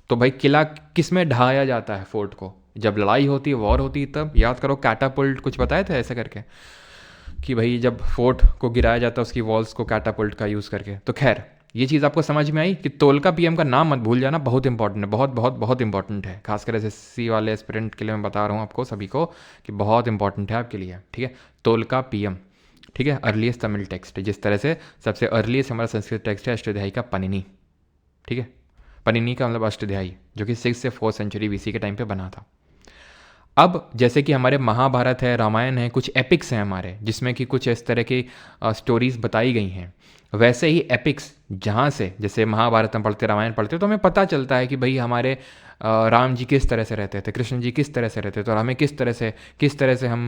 तो भाई किला किस में ढाया जाता है? फोर्ट को। जब लड़ाई होती है, वॉर होती है, तब याद करो कैटापुल्ट कुछ बताए थे ऐसे करके कि भाई जब फोर्ट को गिराया जाता है उसकी वॉल्स को कैटापुल्ट का यूज़ करके। तो खैर ये चीज़ आपको समझ में आई कि तोलका पीएम का नाम मत भूल जाना, बहुत इंपॉर्टेंट है, बहुत बहुत बहुत इंपॉर्टेंट है। खासकर एसएससी वाले एस्पिरेंट के लिए मैं बता रहा हूँ आपको सभी को कि बहुत इंपॉर्टेंट है आपके लिए, ठीक है। तोलका पीएम, ठीक है, अर्लीस्ट तमिल टेक्स्ट। जिस तरह से सबसे अर्लीस्ट हमारा संस्कृत टेक्स्ट है अष्टाध्यायी का पनिनी, ठीक है। पनिनी का मतलब अष्टाध्यायी, जो कि 6 से 4 सेंचुरी BC के टाइम पे बना था। अब जैसे कि हमारे महाभारत है, रामायण है, कुछ एपिक्स हैं हमारे, जिसमें कि कुछ इस तरह की स्टोरीज बताई गई हैं। वैसे ही एपिक्स जहाँ से, जैसे महाभारत में पढ़ते, रामायण पढ़ते, तो हमें पता चलता है कि भाई हमारे राम जी किस तरह से रहते थे, कृष्ण जी किस तरह से रहते थे, और हमें किस तरह से हम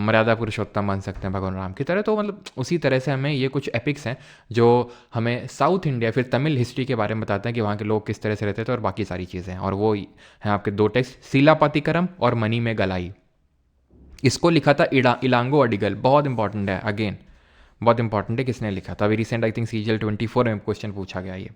मर्यादा पुरुषोत्तम बन सकते हैं भगवान राम की तरह। तो मतलब उसी तरह से हमें ये कुछ एपिक्स हैं जो हमें साउथ इंडिया फिर तमिल हिस्ट्री के बारे में बताते हैं कि वहाँ के लोग किस तरह से रहते थे और बाकी सारी चीज़ें हैं। और वो हैं आपके दो टेक्स्ट, सिलापतिकरम और मनी में गलाई। इसको लिखा था इलांगो अडिगल, बहुत इंपॉर्टेंट है, अगेन बहुत इंपॉर्टेंट है किसने लिखा था। अभी रिसेंट आई थिंक CGL 24 में क्वेश्चन पूछा गया ये,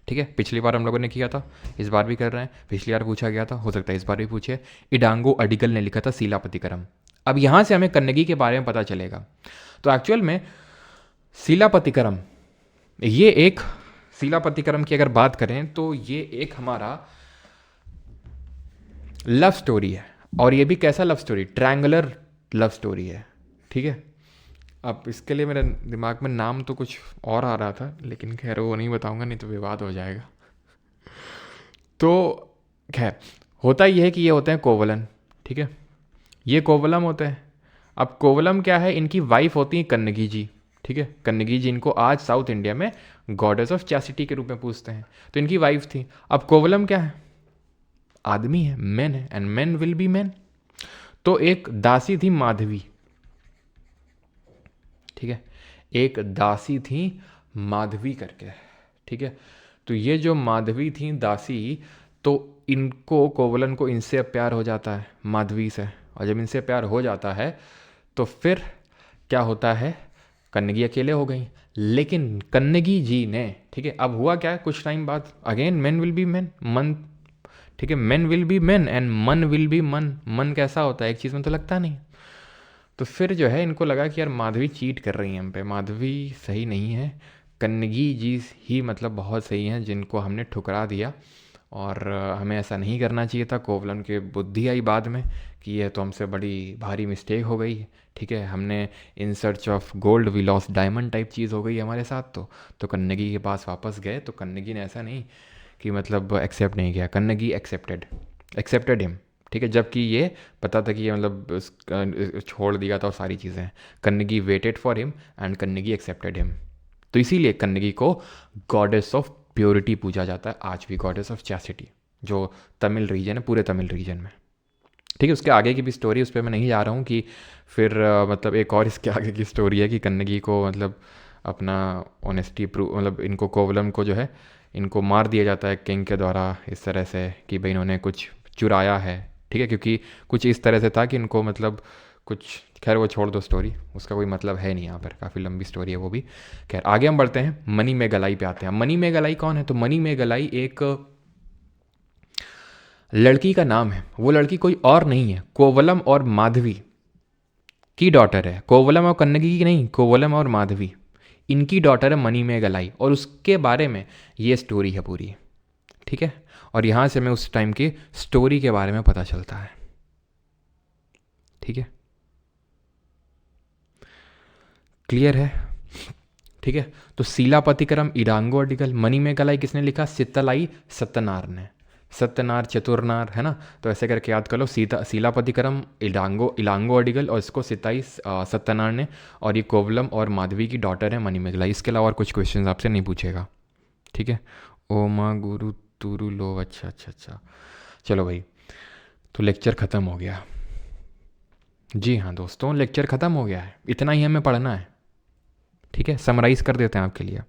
ठीक है। पिछली बार हम लोगों ने किया था, इस बार भी कर रहे हैं, पिछली बार पूछा गया था, हो सकता है इस बार भी पूछे। इडांगो अडिगल ने लिखा था सिलापतिकरम। अब यहाँ से हमें कन्नगी के बारे में पता चलेगा। तो एक्चुअल में सिलापतिकरम, ये एक सिलापतिकरम की अगर बात करें तो ये एक हमारा लव स्टोरी है। और ये भी कैसा love story, triangular love story है, ठीक है। अब इसके लिए मेरे दिमाग में नाम तो कुछ और आ रहा था, लेकिन खैर वो नहीं बताऊंगा, नहीं तो विवाद हो जाएगा। तो खैर होता ये है कि ये होते हैं कोवलन, ठीक है, ये कोवलम होते हैं। अब कोवलम क्या है, इनकी वाइफ होती है कन्नगी जी, ठीक है। कन्नगी जी इनको आज साउथ इंडिया में गॉडेस ऑफ चैसिटी के रूप में पूछते हैं, तो इनकी वाइफ थी। अब कोवलम क्या है, आदमी है, मैन है, and man will be man. तो एक दासी थी माधवी, ठीक है, एक दासी थी माधवी करके, ठीक है। तो ये जो माधवी थी दासी, तो इनको कोवलन को इनसे प्यार हो जाता है, माधवी से। और जब इनसे प्यार हो जाता है तो फिर क्या होता है, कन्नगी अकेले हो गई। लेकिन कन्नगी जी ने, ठीक है, अब हुआ क्या, कुछ टाइम बाद again man will be man, मन, ठीक है, man will be man and मन विल बी मन। मन कैसा होता है, एक चीज़ में तो लगता नहीं। तो फिर जो है इनको लगा कि यार माधवी चीट कर रही है हम पे, माधवी सही नहीं है, कन्नगी जी ही मतलब बहुत सही हैं जिनको हमने ठुकरा दिया। और हमें ऐसा नहीं करना चाहिए था। कोवलन के बुद्धि आई बाद में कि यह तो हमसे बड़ी भारी मिस्टेक हो गई, ठीक है, हमने in search of gold we lost diamond type चीज़ हो गई हमारे साथ। तो कन्नगी के पास वापस गए, तो कन्नगी ने ऐसा नहीं कि मतलब एक्सेप्ट नहीं किया, कन्नगी एक्सेप्टेड हिम, ठीक है। जबकि ये पता था कि ये मतलब छोड़ दिया था और सारी चीज़ें। Kannagi waited for him and Kannagi accepted him. तो इसीलिए कन्नगी को गॉडेस ऑफ प्योरिटी पूजा जाता है आज भी, गॉडेस ऑफ चैसिटी, जो तमिल रीजन है, पूरे तमिल रीजन में, ठीक है। उसके आगे की भी स्टोरी, उस पर मैं नहीं जा रहा हूँ कि फिर मतलब एक और इसके आगे की स्टोरी है कि कन्नगी को मतलब अपना ऑनेस्टी प्रूव, मतलब इनको कोवलम को जो है इनको मार दिया जाता है किंग के द्वारा इस तरह से कि भाई इन्होंने कुछ चुराया है, ठीक है। क्योंकि कुछ इस तरह से था कि इनको मतलब कुछ, खैर वो छोड़ दो स्टोरी, उसका कोई मतलब है नहीं यहाँ पर, काफ़ी लंबी स्टोरी है वो भी। खैर आगे हम बढ़ते हैं, मनी में गलाई पे आते हैं। मनी में गलाई कौन है, तो मनी में गलाई एक लड़की का नाम है। वो लड़की कोई और नहीं है, कोवलम और माधवी की डॉटर है। कोवलम और कन्नगी की नहीं, कोवलम और माधवी, इनकी डॉटर है मनी में गलाई, और उसके बारे में ये स्टोरी है पूरी, ठीक है। और यहाँ से हमें उस टाइम की स्टोरी के बारे में पता चलता है, ठीक है, क्लियर है, ठीक है। तो सिलापतिकरम इडांगो अडिगल, मनी में गलाई किसने लिखा, सितलाई सत्यनार ने, सत्यनार चतुरनार है ना, तो ऐसे करके याद कर लो। सिलापतिकरम इलांगो अडिगल और इसको सिताई सत्यनार ने, और ये कोवलम और माधवी की डॉटर है मनी में गलाई। इसके अलावा और कुछ क्वेश्चन आपसे नहीं पूछेगा, ठीक है। ओमा गुरु तुरु लो, अच्छा अच्छा अच्छा, चलो भाई, तो लेक्चर ख़त्म हो गया। जी हाँ दोस्तों, लेक्चर ख़त्म हो गया है, इतना ही हमें पढ़ना है, ठीक है। समराइज कर देते हैं आपके लिए।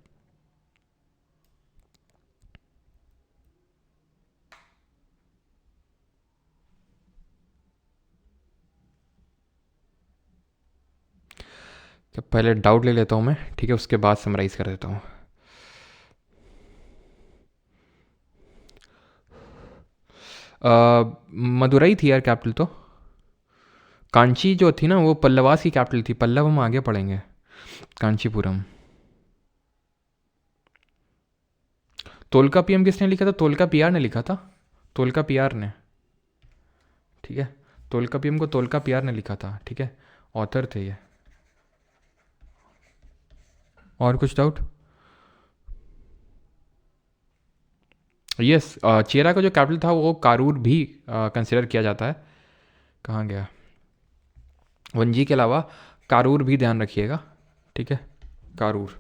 तो पहले डाउट ले लेता हूँ मैं, ठीक है, उसके बाद समराइज कर देता हूँ। मदुरई थी यार कैपिटल तो। कांची जो थी ना वो पल्लवास की कैपिटल थी, पल्लव हम आगे पढ़ेंगे, कांचीपुरम। तोलका पीएम किसने लिखा था, तोलका पीआर ने लिखा था, तोलका पीआर ने, ठीक है। तोलका पीएम को तोलका पीआर ने लिखा था, ठीक है, ऑथर थे ये। और कुछ डाउट, यस, चेरा का जो कैपिटल था वो कारूर भी कंसिडर किया जाता है। कहाँ गया, वंजी के अलावा कारूर भी ध्यान रखिएगा, ठीक है, कारूर।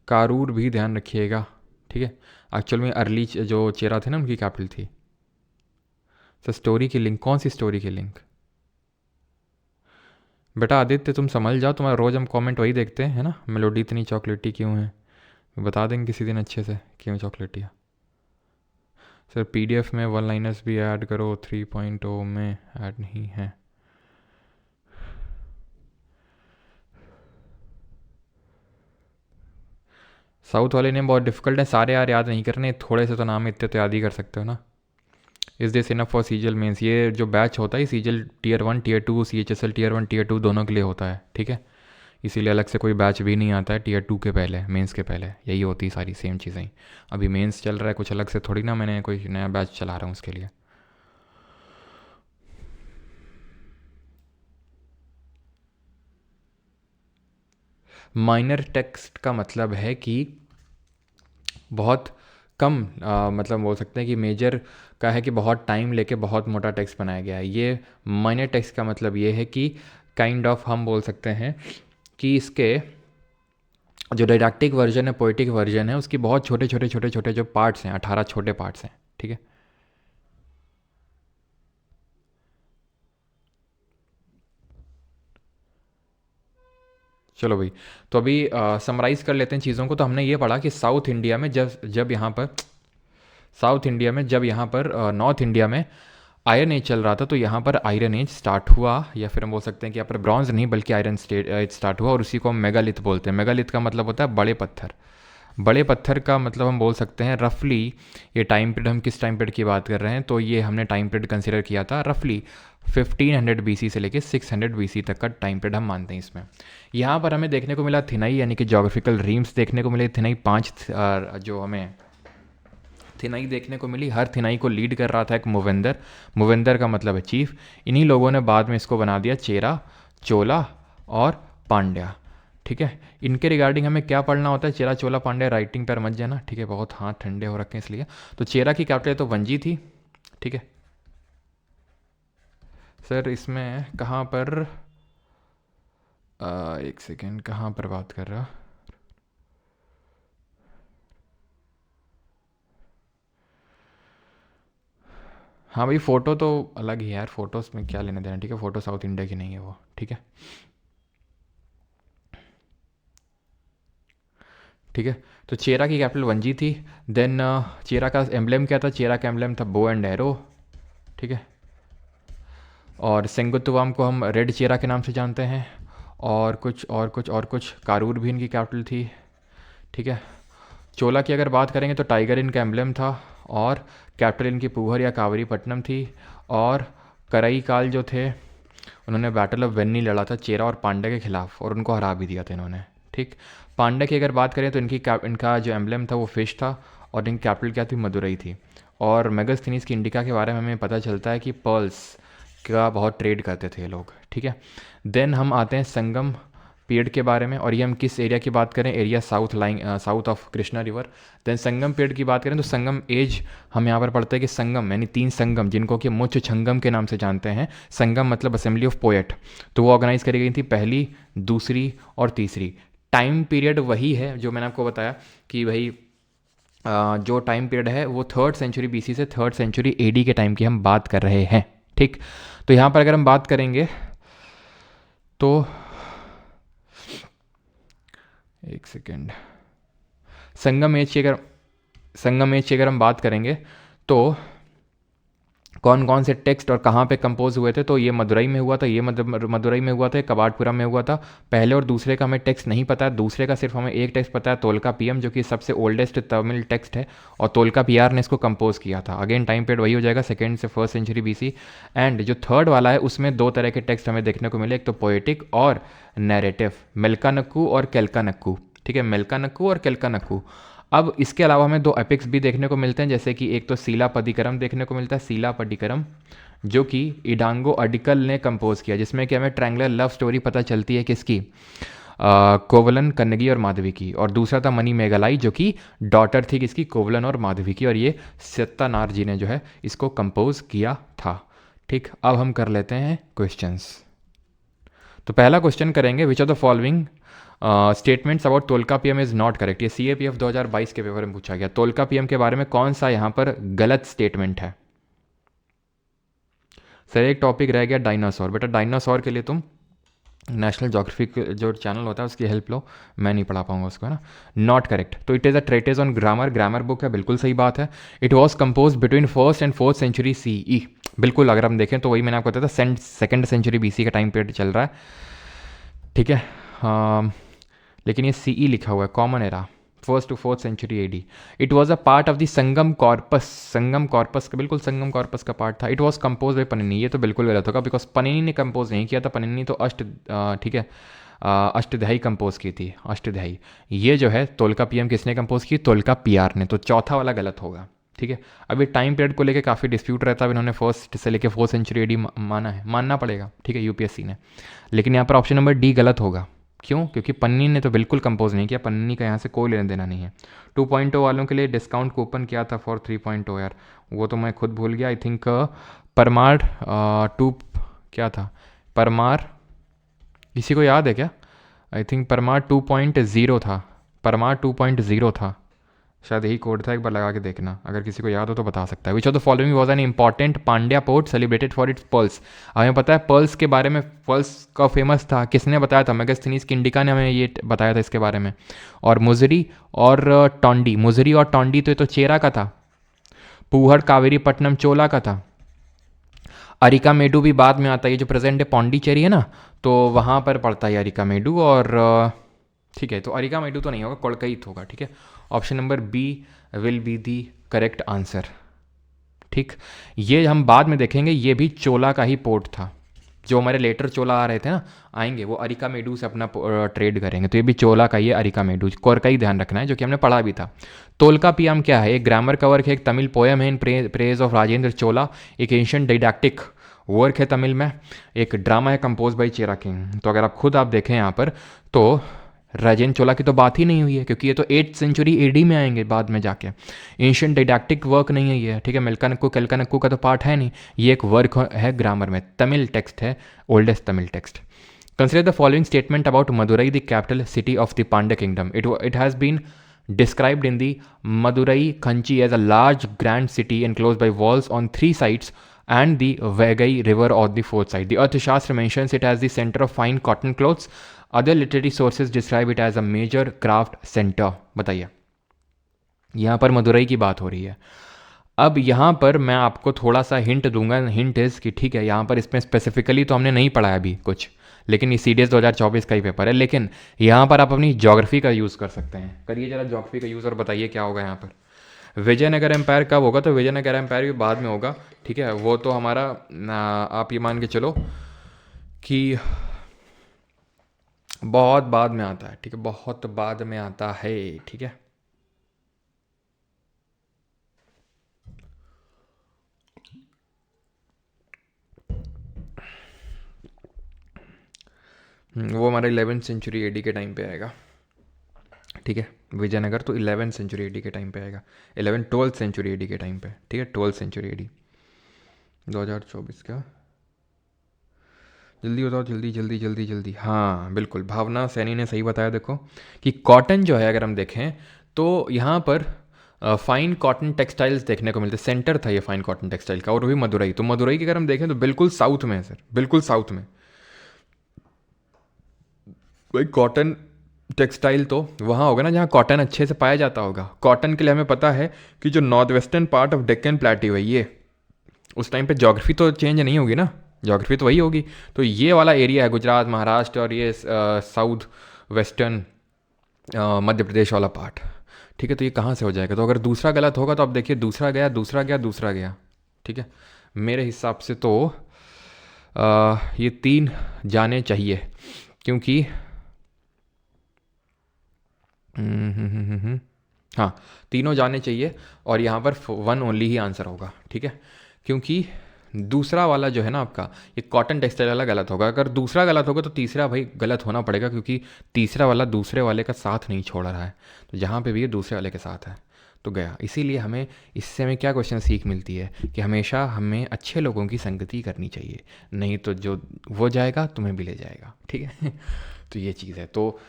कारूर भी ध्यान रखिएगा, ठीक है। एक्चुअल में अर्ली जो चेरा थे ना उनकी कैपिटल थी। सर स्टोरी की लिंक, कौन सी स्टोरी की लिंक? बेटा आदित्य तुम समझ जाओ, तुम्हारा रोज़ हम कमेंट वही देखते हैं, है ना, मेलोडी इतनी चॉकलेटी क्यों है, बता देंगे किसी दिन अच्छे से क्यों चॉकलेटी है। सर पीडीएफ में वन लाइनर्स भी ऐड करो, 3.0 में ऐड नहीं है। साउथ वाले नेम बहुत डिफिकल्ट है, सारे यार याद नहीं करने, थोड़े से तो नाम इतने तो याद ही कर सकते हो ना। Is this enough for CGL mains, ये जो बैच होता है CGL tier 1 tier 2 CHSL tier 1 tier 2 दोनों के लिए होता है, ठीक है। इसीलिए अलग से कोई बैच भी नहीं आता है टीयर 2 के पहले, मेंस के पहले, यही होती है सारी सेम चीज़ें ही। अभी मेंस चल रहा है, कुछ अलग से थोड़ी ना मैंने कोई नया बैच चला रहा हूँ उसके लिए। माइनर टेक्स्ट का मतलब है कि बहुत कम मतलब बोल सकते हैं कि मेजर का है कि बहुत टाइम लेके बहुत मोटा टेक्स्ट बनाया गया है। ये माइनर टेक्स्ट का मतलब ये है कि काइंड ऑफ हम बोल सकते हैं कि इसके जो डायडैक्टिक वर्जन है, पोइटिक वर्जन है, उसकी बहुत छोटे छोटे छोटे छोटे जो पार्ट्स हैं, 18 छोटे पार्ट्स हैं, ठीक है। चलो भाई, तो अभी समराइज़ कर लेते हैं चीज़ों को। तो हमने ये पढ़ा कि साउथ इंडिया में जब जब यहाँ पर साउथ इंडिया में जब यहाँ पर नॉर्थ इंडिया में आयरन एज चल रहा था, तो यहाँ पर आयरन एज स्टार्ट हुआ, या फिर हम बोल सकते हैं कि यहाँ पर ब्रॉन्ज नहीं बल्कि आयरन एज स्टार्ट हुआ, और उसी को हम मेगालिथ बोलते हैं। मेगालिथ का मतलब होता है बड़े पत्थर। बड़े पत्थर का मतलब हम बोल सकते हैं रफली, ये टाइम पीरियड, हम किस टाइम पीरियड की बात कर रहे हैं, तो ये हमने टाइम पीरियड कंसिडर किया था रफली 1500 BC से लेके 600 BC तक का टाइम पीरियड हम मानते हैं इसमें। यहाँ पर हमें देखने को मिला थिनाई, यानी कि जोग्राफिकल रीम्स देखने को मिले। थिनाई 5 जो हमें थिनाई देखने को मिली, हर थिनाई को लीड कर रहा था एक मूवेंदर। मूवेंदर का मतलब है चीफ। इन्हीं लोगों ने बाद में इसको बना दिया चेरा, चोला और पांड्या, ठीक है। इनके रिगार्डिंग हमें क्या पढ़ना होता है, चेरा चोला पांड्या, राइटिंग पर मत जाना, ठीक है, बहुत हाथ ठंडे हो रखे हैं इसलिए। तो चेरा की कैपिटल तो वंजी थी, ठीक है। सर इसमें कहाँ पर एक सेकेंड, कहाँ पर बात कर रहा, हाँ भाई फ़ोटो तो अलग ही है यार, फ़ोटोज़ में क्या लेना देना, ठीक है। फ़ोटो साउथ इंडिया की नहीं है वो, ठीक है, ठीक है। तो चेरा की कैपिटल वंजी थी। देन चेरा का एम्बलम क्या था, चेरा का एम्बलम था बो एंड एरो, ठीक है। और सेंगुतुवाम को हम रेड चेरा के नाम से जानते हैं, और कुछ और कुछ और कुछ। कारूर भी इनकी कैपिटल थी, ठीक है। चोला की अगर बात करेंगे तो टाइगर इनका एम्बलम था, और कैपिटल इनकी पूहर या कावरीपट्टनम थी। और करई काल जो थे उन्होंने बैटल ऑफ वेन्नी लड़ा था चेरा और पांड्या के खिलाफ, और उनको हरा भी दिया था इन्होंने, ठीक। पांड्या की अगर बात करें तो इनका जो एम्बलम था वो फिश था, और इनकी कैपिटल क्या थी, मदुरई थी। और मेगास्थनीज की इंडिका के बारे में हमें पता चलता है कि पर्ल्स का बहुत ट्रेड करते थे ये लोग, ठीक है। देन हम आते हैं संगम पीरियड के बारे में, और ये हम किस एरिया की बात करें, area south of Krishna river. Then Sangam period की बात करें तो संगम एज हम यहाँ पर पढ़ते हैं कि संगम यानी 3 संगम, जिनको कि मुच्छ छंगम के नाम से जानते हैं। संगम मतलब असेंबली ऑफ पोएट, तो वो ऑर्गेनाइज करी गई थी पहली, दूसरी और तीसरी। टाइम पीरियड वही है जो मैंने आपको बताया कि भाई जो टाइम पीरियड है वो 3rd सेंचुरी BC से 3rd सेंचुरी AD के टाइम की हम बात कर रहे हैं, ठीक। तो यहाँ पर अगर हम बात करेंगे तो एक सेकेंड, संगम एज की अगर हम बात करेंगे तो कौन कौन से टेक्स्ट और कहाँ पे कंपोज हुए थे, तो ये मदुरई में हुआ था, ये मदुरई में हुआ था, कबाड़पुरा में हुआ था। पहले और दूसरे का हमें टेक्स्ट नहीं पता है, दूसरे का सिर्फ हमें एक टेक्स्ट पता है, तोलका पीएम, जो कि सबसे ओल्डेस्ट तमिल टेक्स्ट है, और तोलका पीआर ने इसको कंपोज किया था। अगेन टाइम पीरियड वही हो जाएगा 2nd से 1st सेंचुरी BC। एंड जो 3rd वाला है उसमें 2 तरह के टेक्स्ट हमें देखने को मिले, एक तो पोएटिक और नैरेटिव, मेलकानक्कू और केल्कानक्कू, ठीक है, मेलकानक्कू और केल्कानक्कू। अब इसके अलावा हमें 2 एपिक्स भी देखने को मिलते हैं, जैसे कि एक तो सीलापदिकरम देखने को मिलता है, सीलापदिकरम, जो कि इडांगो अडिकल ने कंपोज किया, जिसमें कि हमें ट्रायंगुलर लव स्टोरी पता चलती है किसकी, कोवलन, कन्नगी और माधवी की। और दूसरा था मनी मेघालाई, जो कि डॉटर थी किसकी, कोवलन और माधवी की, और ये सत्तानार जी ने जो है इसको कंपोज किया था, ठीक। अब हम कर लेते हैं क्वेश्चंस। तो पहला क्वेश्चन करेंगे, विच of the following statements about Tolkappiyam is not correct. ये CAPF 2022 के पेपर में पूछा गया। तोलकाप्पियम के बारे में कौन सा यहाँ पर गलत स्टेटमेंट है? सर एक टॉपिक रह गया डायनासोर। बेटा डायनासोर के लिए तुम नेशनल ज्योग्राफिक जो चैनल होता है उसकी हेल्प लो, मैं नहीं पढ़ा पाऊंगा उसको, है ना। Not correct. तो it is a treatise on grammar, grammar book है, बिल्कुल सही बात है। It was compose between 1st and 4th century CE, बिल्कुल। अगर हम देखें तो वही मैंने आपको बताया था, 2nd century BC का टाइम पीरियड चल रहा है, ठीक है। लेकिन ये CE लिखा हुआ है, common era, 1st to 4th century AD। It was a part of the Sangam corpus, Sangam corpus का, बिल्कुल संगम कॉर्पस का पार्ट था। It was compose by Panini, ये तो बिल्कुल गलत होगा, बिकॉज पनिनी ने कंपोज नहीं किया था। पनिनी तो ठीक है, अष्टध्यायी कंपोज की थी, अष्टध्यायी। ये जो है तोलकाप्पियम किसने कंपोज की? तोलकाप्पियार ने। तो चौथा वाला गलत होगा, ठीक है। अभी टाइम पीरियड को लेकर काफ़ी डिस्प्यूट रहता है, इन्होंने 1st से लेकर 4th century AD माना है, मानना पड़ेगा, ठीक है, UPSC ने। लेकिन यहाँ पर ऑप्शन नंबर D गलत होगा। क्यों? क्योंकि पन्नी ने तो बिल्कुल कंपोज नहीं किया, पन्नी का यहाँ से कोई लेना देना नहीं है। 2.0 वालों के लिए डिस्काउंट कूपन क्या था फॉर 3.0? यार वो तो मैं खुद भूल गया। आई थिंक परमार 2 क्या था, परमार, किसी को याद है क्या? आई थिंक परमार 2.0 था, परमार 2.0 था शायद, यही कोड था। एक बार लगा के देखना, अगर किसी को याद हो तो बता सकता है। Which of the following was an important Pandya port celebrated for its pearls? हमें पता है पर्ल्स के बारे में, पर्ल्स का फेमस था, किसने बताया था? मेगास्थनीज किंडिका ने हमें ये बताया था इसके बारे में। और मुजरी और टोंडी, मुजरी और टोंडी तो ये तो चेरा का था। पूहड़ कावेरीपट्टनम चोला का था। अरिकामेडु भी बाद में आता है, ये जो प्रेजेंट है पौंडीचेरी है ना, तो वहाँ पर पड़ता है अरिकामेडु। और ठीक है, तो अरिकामेडु तो नहीं होगा, कोलकईत होगा, ठीक है। Option number B will be the correct answer, ठीक। ये हम बाद में देखेंगे, ये भी चोला का ही पोर्ट था। जो हमारे लेटर चोला आ रहे थे ना, आएंगे, वो अरिकामेडु से अपना ट्रेड करेंगे, तो ये भी चोला का ही है, अरिकामेडु। कोर का ही ध्यान रखना है, जो कि हमने पढ़ा भी था। तोलकाप्पियम क्या है? एक ग्रामर का वर्क है, एक तमिल पोएम है इन प्रेज ऑफ राजेंद्र चोला, एक एंशिएंट डिडैक्टिक वर्क है तमिल में, एक ड्रामा है कंपोज बाई चेरा किंग। तो अगर आप खुद आप देखें यहाँ पर, तो राजेंद्र चोला की तो बात ही नहीं हुई है, क्योंकि ये तो 8th century AD में आएंगे बाद में जाके। एंशिएंट डिडैक्टिक वर्क नहीं है ये, ठीक है। मिल्कानक्कू कलकानक्कू का तो पार्ट है नहीं, ये एक वर्क है ग्रामर में, तमिल टेक्स्ट है, oldest Tamil text. Consider the following statement about Madurai the capital city of the Pandya kingdom. It has been described in the Madurai Kanchi as a large grand city enclosed by walls on 3 sides and the Vaigai river on the 4th side. The Arthashastra mentions it as the center of fine cotton clothes. Other literary sources describe it as a major craft center. बताइए, यहाँ पर मदुरई की बात हो रही है। अब यहाँ पर मैं आपको थोड़ा सा हिंट दूंगा, हिंट इज़ कि ठीक है, यहाँ पर इसमें स्पेसिफिकली तो हमने नहीं पढ़ा अभी कुछ, लेकिन ये CDS 2024 का ही पेपर है। लेकिन यहाँ पर आप अपनी ज्योग्राफी का यूज़ कर सकते हैं। करिए जरा ज्योग्राफी का यूज़ और बताइए क्या होगा यहाँ पर। विजयनगर एम्पायर कब होगा? तो विजयनगर एम्पायर भी बाद में होगा, ठीक है। वो तो हमारा आप ये मान के चलो कि बहुत बाद में आता है, ठीक है, बहुत बाद में आता है, ठीक है। वो हमारा 11th century AD के टाइम पे आएगा, ठीक है। विजयनगर तो 11th century AD के टाइम पे आएगा, 12th century AD के टाइम पे, ठीक है, 12th century AD 2024 का। जल्दी बताओ, जल्दी जल्दी जल्दी जल्दी। हाँ बिल्कुल, भावना सैनी ने सही बताया। देखो कि कॉटन जो है, अगर हम देखें तो यहाँ पर फाइन कॉटन टेक्सटाइल्स देखने को मिलते, सेंटर था ये फाइन कॉटन टेक्सटाइल का, और भी मदुरई। तो मदुरई की अगर हम देखें तो बिल्कुल साउथ में है सर, बिल्कुल साउथ में। भाई कॉटन टेक्सटाइल तो वहाँ होगा ना जहाँ कॉटन अच्छे से पाया जाता होगा। कॉटन के लिए हमें पता है कि जो north western part of Deccan plateau है, ये उस टाइम पे ज्योग्राफी तो चेंज नहीं होगी ना, ज्योग्राफी तो वही होगी। तो ये वाला एरिया है गुजरात, महाराष्ट्र और ये साउथ वेस्टर्न मध्य प्रदेश वाला पार्ट, ठीक है। तो ये कहाँ से हो जाएगा? तो अगर दूसरा गलत होगा तो आप देखिए, दूसरा गया, दूसरा गया, दूसरा गया, ठीक है। मेरे हिसाब से तो ये 3 जाने चाहिए, क्योंकि हाँ, तीनों जाने चाहिए, और यहाँ पर 1 ओनली ही आंसर होगा, ठीक है। क्योंकि दूसरा वाला जो है ना आपका, ये कॉटन टेक्सटाइल वाला गलत होगा। अगर दूसरा गलत होगा तो तीसरा भाई गलत होना पड़ेगा, क्योंकि तीसरा वाला दूसरे वाले का साथ नहीं छोड़ रहा है, तो जहाँ पे भी ये दूसरे वाले के साथ है। तो गया। इसीलिए हमें इससे हमें क्या क्वेश्चन सीख मिलती है कि हमेशा हमें अच्छे लोगों की संगति करनी चाहिए, नहीं तो जो वो जाएगा तुम्हें भी ले जाएगा, ठीक है। तो ये चीज़ है, तो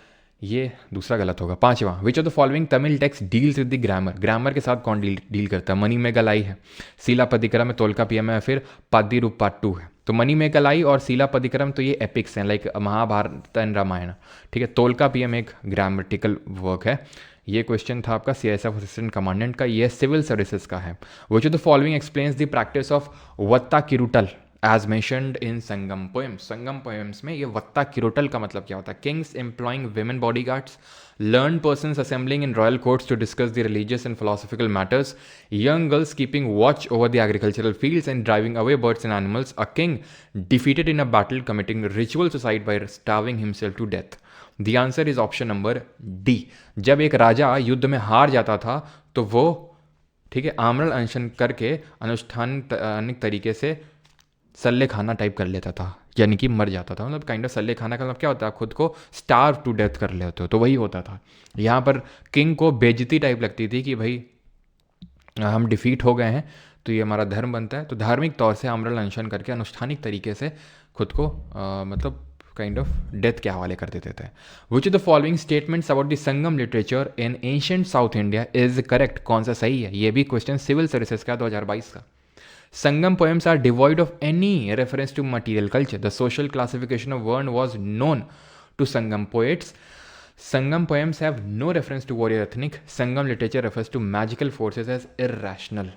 ये दूसरा गलत होगा। पांचवा, विच of the following Tamil text deals with the grammar, grammar के साथ कौन डील करता है? मनी में गलाई है, शीलापदिकरम में, तोल्कापियम है, फिर पाद्यरूपाट्टू है। तो मनी में गलाई और शीलापदिकरम तो ये एपिक्स हैं, लाइक महाभारत एंड रामायण, ठीक है। तोल्कापियम एक ग्रामेटिकल वर्क है। ये क्वेश्चन था आपका सीआईएसएफ असिस्टेंट कमांडेंट का, ये सिविल सर्विसेज का है। Which of the following explains the practice of Vatakkirutal as mentioned in Sangam poems, Sangam poems में ये वत्ता किरुटल का मतलब क्या होता है? Kings employing women bodyguards, learn persons assembling in royal courts to discuss the religious and philosophical matters, young girls keeping watch over the agricultural fields and driving away birds and animals, a king defeated in a battle committing ritual suicide bye starving himself to death. The answer is option number D. जब एक राजा युद्ध में हार जाता था तो वो, ठीक है, आमरण अनशन करके अनुष्ठानिक तरीके से सल्ले खाना टाइप कर लेता था, यानी कि मर जाता था। मतलब काइंड ऑफ सल्ले खाना का मतलब क्या होता है? खुद को स्टार्व टू डेथ कर लेते हो, तो वही होता था। यहाँ पर किंग को बेइज्जती टाइप लगती थी कि भाई हम डिफीट हो गए हैं, तो ये हमारा धर्म बनता है, तो धार्मिक तौर से आमरण अनशन करके अनुष्ठानिक तरीके से खुद को मतलब काइंड ऑफ डेथ के हवाले कर देते थे। विच of the following statements about the Sangam literature in ancient South India is correct? कौन सा सही है? ये भी क्वेश्चन सिविल सर्विसेज का 2022 का। Sangam poems are devoid of any reference to material culture. The social classification of Vern was known to Sangam poets. Sangam poems have no reference to warrior ethnic. Sangam literature refers to magical forces as irrational.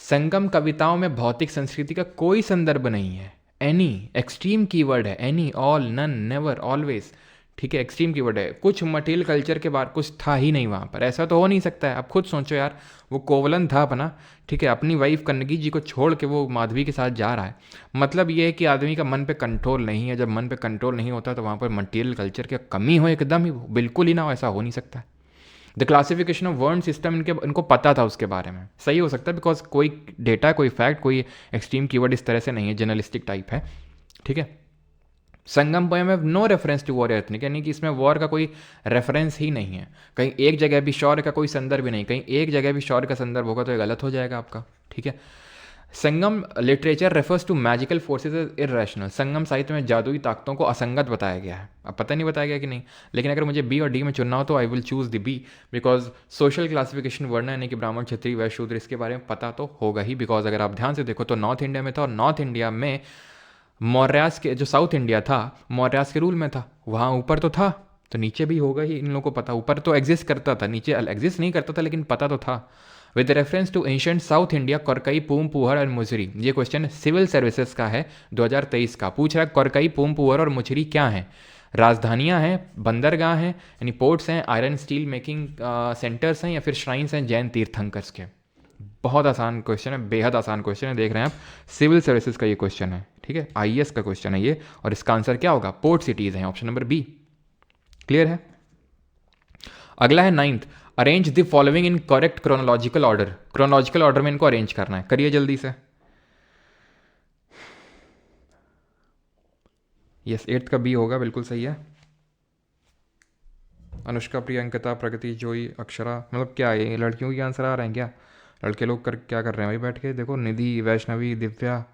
संगम कविताओं में भौतिक संस्कृति का कोई संदर्भ नहीं है। Any extreme keyword है, any, all, none, never, always, ठीक है, एक्सट्रीम कीवर्ड है। कुछ मटेरियल कल्चर के बारे कुछ था ही नहीं वहाँ पर, ऐसा तो हो नहीं सकता है। आप खुद सोचो यार, वो कोवलन था अपना, ठीक है, अपनी वाइफ कन्नगी जी को छोड़ के वो माधवी के साथ जा रहा है। मतलब ये है कि आदमी का मन पे कंट्रोल नहीं है। जब मन पे कंट्रोल नहीं होता तो वहाँ पर मटेरियल कल्चर की कमी हो एकदम ही, बिल्कुल ही ना हो, ऐसा हो नहीं सकता है। The classification of word system इनको पता था उसके बारे में, सही हो सकता है, बिकॉज कोई डेटा, कोई फैक्ट, कोई एक्सट्रीम कीवर्ड इस तरह से नहीं है, जर्नलिस्टिक टाइप है, ठीक है। संगम पोएम में no reference to war ethnic, यानी कि इसमें वॉर का कोई रेफरेंस ही नहीं है। कहीं एक जगह भी शौर्य का कोई संदर्भ भी नहीं, कहीं एक जगह भी शौर्य का संदर्भ होगा तो ये गलत हो जाएगा आपका, ठीक है। Sangam literature refers to magical forces irrational, Sangam साहित्य में जादुई ताकतों को असंगत बताया गया है। अब पता नहीं बताया गया कि नहीं, लेकिन अगर मुझे बी और डी में चुनना हो तो I will choose the B, because social classification varna यानी कि ब्राह्मण, क्षत्रिय, वैश्य, शूद्र, इसके बारे में पता तो होगा ही, बिकॉज अगर आप ध्यान से देखो तो नॉर्थ इंडिया में था, और नॉर्थ इंडिया में मौर्यास के, जो साउथ इंडिया था मौर्यास के रूल में था, वहाँ ऊपर तो था तो नीचे भी होगा ही, इन लोगों को पता। ऊपर तो एग्जिस्ट करता था, नीचे एग्जिस्ट नहीं करता था, लेकिन पता तो था। With reference to ancient South India, Korkai, Poompuhar और मुचरी, ये क्वेश्चन सिविल सर्विसेज का है 2023 का। पूछ रहा है कोरकई, पूम, पुहर और मुचरी क्या हैं? राजधानियाँ हैं, बंदरगाह हैं यानी पोर्ट्स हैं, आयरन स्टील मेकिंग सेंटर्स हैं, या फिर श्राइन्स हैं जैन तीर्थंकर्स के। बहुत आसान क्वेश्चन है, बेहद आसान क्वेश्चन है, देख रहे हैं आप, सिविल सर्विसेज का ये क्वेश्चन है, ठीक है, आईएएस का क्वेश्चन है ये, और इसका आंसर क्या होगा? पोर्ट सिटीज हैं, ऑप्शन नंबर बी। क्लियर है? अगला है 9th, arrange the following in correct chronological order. Chronological order में इनको अरेंज करना है, करिए जल्दी से। यस, 8th का बी होगा, बिल्कुल सही है। अनुष्का, प्रियंकता, प्रगति, जोई, अक्षरा, मतलब क्या है ये लड़कियों के आंसर आ रहे हैं क्या? लड़के लोग क्या कर रहे हैं भाई बैठ के? देखो, निधि, वैष्णवी, दिव्या,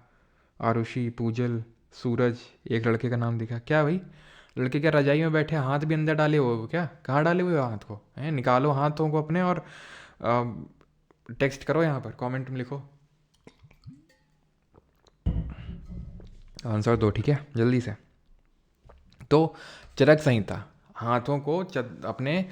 आरुषि, पूजल, सूरज, एक लड़के का नाम दिखा। क्या भाई लड़के क्या रजाई में बैठे, हाथ भी अंदर डाले हुए हो क्या? कहाँ डाले हुए हो हाथ को? हैं, निकालो हाथों को अपने और टेक्स्ट करो, यहाँ पर कमेंट में लिखो आंसर दो, ठीक है, जल्दी से। तो चरक संहिता, हाथों को अपने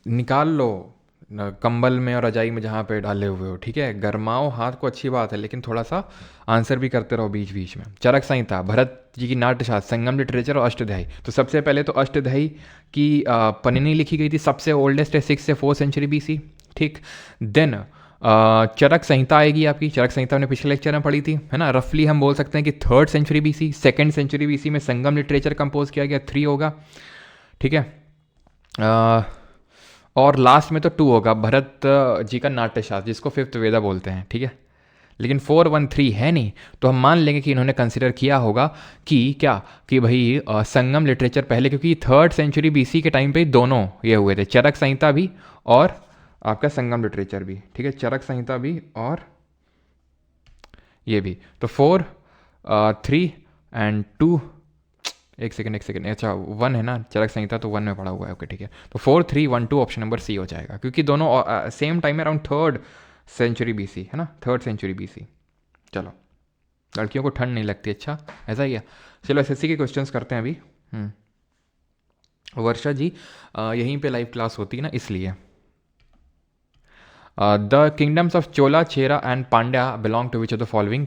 निकाल लो कंबल में और रजाई में जहाँ पे डाले हुए हो, ठीक है, गरमाओ हाथ को, अच्छी बात है, लेकिन थोड़ा सा आंसर भी करते रहो बीच बीच में। चरक संहिता, भरत जी की नाट्यशास्त्र, संगम लिटरेचर और अष्टध्यायी। तो सबसे पहले तो अष्टध्यायी की पनिनी लिखी गई थी, सबसे ओल्डेस्ट है 6 से 4 सेंचुरी BC, ठीक। देन चरक संहिता आएगी आपकी, चरक संहिता हमने पिछले लेक्चर में पढ़ी थी, है ना। रफली हम बोल सकते हैं कि 3rd century BC, 2nd century BC में संगम लिटरेचर कंपोज किया गया, 3 होगा, ठीक है। और लास्ट में तो 2 होगा, भरत जी का नाट्यशास्त्र, जिसको 5th वेदा बोलते हैं, ठीक है। लेकिन 4, 1, 3 है नहीं, तो हम मान लेंगे कि इन्होंने कंसिडर किया होगा कि क्या, कि भाई संगम लिटरेचर पहले, क्योंकि 3rd सेंचुरी BC के टाइम पे दोनों ये हुए थे, चरक संहिता भी और आपका संगम लिटरेचर भी, ठीक है, चरक संहिता भी और ये भी। तो 4, 3 एंड 2, एक सेकेंड, अच्छा 1 है ना, चरक संहिता तो 1 में पड़ा हुआ है, ओके ठीक है। तो 4, 3, 1, 2 ऑप्शन नंबर सी हो जाएगा, क्योंकि दोनों सेम टाइम में अराउंड 3rd सेंचुरी BC है ना, 3rd सेंचुरी BC। चलो, लड़कियों को ठंड नहीं लगती, अच्छा ऐसा ही है। चलो SSC के क्वेश्चंस करते हैं अभी। वर्षा जी यहीं पे लाइव क्लास होती है ना, इसलिए। The kingdoms of Chola, Chera and Pandya belong to which of the following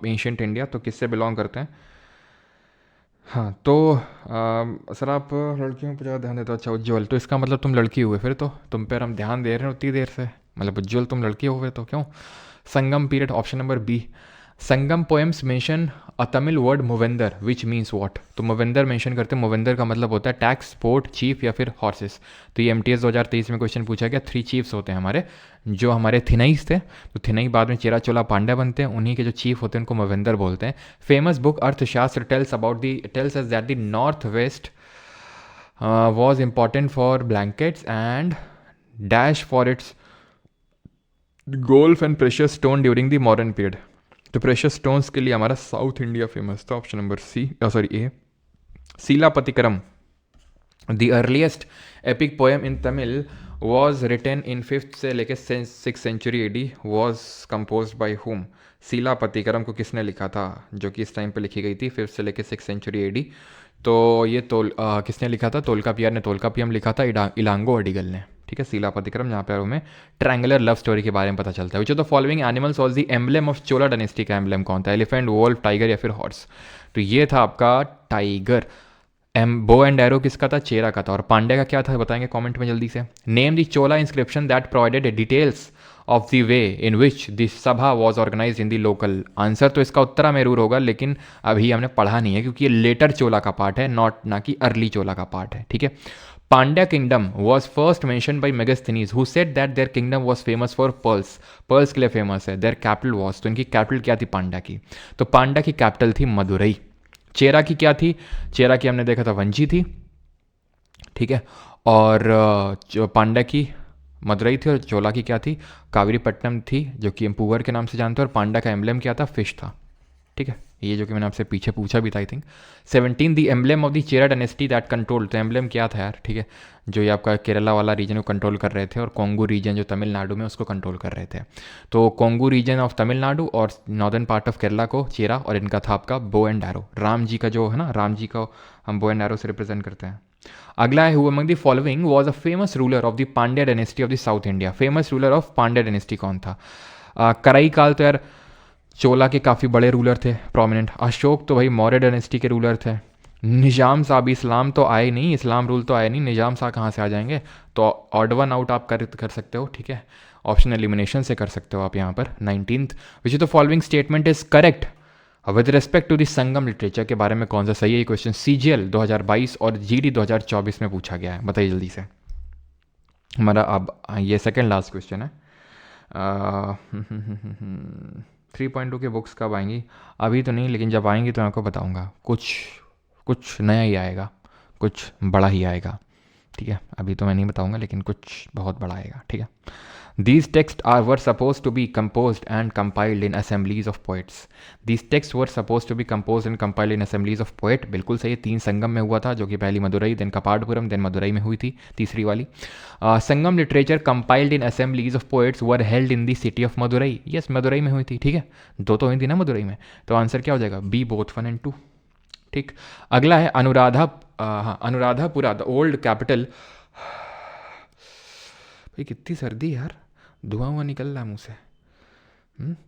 ancient India, तो किससे बिलोंग करते हैं? हाँ तो सर आप लड़कियों पर ज़्यादा ध्यान देते हो, अच्छा उज्ज्वल, तो इसका मतलब तुम लड़की हुए, फिर तो तुम पर हम ध्यान दे रहे हैं उतनी देर से, मतलब उज्ज्वल तुम लड़की हो गए तो क्यों? Sangam period option number B. Sangam poems mention a Tamil word Muvendar which means what, तो मोवेंदर मेंशन करते हैं, मोवेंदर का मतलब होता है टैक्स, स्पोर्ट, चीफ या फिर हॉर्सेस। तो ये MTS 2023 में क्वेश्चन पूछा गया, 3 चीफ्स होते हैं हमारे, जो हमारे थिनईस थे, तो थिनई बाद में चेरा चोला पांड्या बनते हैं, उन्हीं के जो चीफ होते हैं उनको मोवेंदर बोलते हैं। फेमस बुक अर्थशास्त्र tells us that the north west was important for blankets and dash for its gold and precious stone during the modern period। तो प्रेशियस स्टोन्स के लिए हमारा साउथ इंडिया फेमस था, option number C, sorry A. Silappatikaram, the earliest epic poem in Tamil was written in 5th से लेके 6th century AD, was compose by whom. Silappatikaram को किसने लिखा था, जो कि इस टाइम पे लिखी गई थी 5th से लेके 6th सेंचुरी AD, तो ये किसने लिखा था? तोल्कापियर ने तोल्कापियम लिखा था, इलांगो अडिगल ने, ठीक है। शिलापतिक्रम, जहाँ पे हमें ट्रायंगुलर लव स्टोरी के बारे में पता चलता है। Which of the following animals was the emblem of Chola dynasty, का एम्बलम कौन था? एलिफेंट, वोल्फ, टाइगर या फिर हॉर्स? तो ये था आपका टाइगर। बो एंड एरो किसका था? चेरा का था। और पांड्या का क्या था बताएंगे कमेंट में जल्दी से। Name the Chola inscription that provided details of the way in which the sabha was organise in the local. Answer तो इसका उत्तरा मेरूर होगा, लेकिन अभी हमने पढ़ा नहीं है क्योंकि ये लेटर चोला का पार्ट है, ना कि अर्ली चोला का पार्ट है, ठीक है। Pandya kingdom was first mention by Megasthenes who said that there kingdom was famous for pearls, pearls के लिए फेमस है। देयर कैपिटल वॉज, तो इनकी कैपिटल क्या थी पांड्या की? तो पांड्या की कैपिटल थी मदुरई। चेरा की क्या थी? चेरा की हमने देखा था वंची थी, ठीक है। और जो पांड्या की मदुरई थी, और चोला की क्या थी? कावेरीपट्टनम थी, जो कि हम पूवर के नाम से जानते हैं। और पांड्या का एम्बलम क्या था? फिश था, ठीक है। ये जो कि मैंने आपसे पीछे पूछा भी था I think. 17 the emblem of the Chera dynasty that control, तो एम्बलम क्या था यार, ठीक है, जो ये आपका केरला वाला रीजन को कंट्रोल कर रहे थे, और कोंगू रीजन जो तमिलनाडु में उसको कंट्रोल कर रहे थे। तो कोंगू रीजन ऑफ तमिलनाडु और नॉर्दर्न पार्ट ऑफ केरला को चेरा, और इनका था आपका bow and arrow. Ram ji का जो है ना, राम जी को हम बो एंड एरो से रिप्रेजेंट करते हैं। अगला है, who among the following was a famous ruler of the Pandya dynasty of the south India. Famous ruler of Pandya dynasty कौन था? कराई काल तो यार चोला के काफ़ी बड़े रूलर थे, प्रोमिनेंट। अशोक तो भाई मौर्य डायनेस्टी के रूलर थे। निजाम साहब, इस्लाम तो आए नहीं, इस्लाम रूल तो आए नहीं, निजाम साहब कहाँ से आ जाएंगे? तो ऑड वन आउट आप कर सकते हो, ठीक है। ऑप्शन एलिमिनेशन से कर सकते हो आप यहाँ पर। 19th, which the following statement is correct with respect to the Sangam literature के बारे में कौन सा सही है? ये क्वेश्चन CGL 2022 और GD 2024 में पूछा गया है, बताइए जल्दी से। हमारा अब ये सेकेंड लास्ट क्वेश्चन है। 3.2 के बुक्स कब आएंगी? अभी तो नहीं, लेकिन जब आएंगी तो मैं आपको बताऊंगा। कुछ नया ही आएगा, कुछ बड़ा ही आएगा, ठीक है। अभी तो मैं नहीं बताऊंगा, लेकिन कुछ बहुत बड़ा आएगा, ठीक है। These texts were supposed to be composed and compiled in assemblies of poets. These texts were supposed to be composed and compiled in assemblies of poet. बिल्कुल सही है। 3 संगम में हुआ था, जो कि पहली मदुरई, देन कपाटपुरम, देन मदुरई में हुई थी तीसरी वाली। Sangam literature compiled in assemblies of poets were held in the city of Madurai. Yes, Madurai में हुई थी, ठीक है। 2 तो हुई थी ना मदुरई में, तो आंसर क्या हो जाएगा? बी, बोथ 1 and 2, ठीक। अगला है अनुराधापुरा, द ओल्ड कैपिटल। भाई कितनी सर्दी यार, धुआं निकल रहा है मुँह से।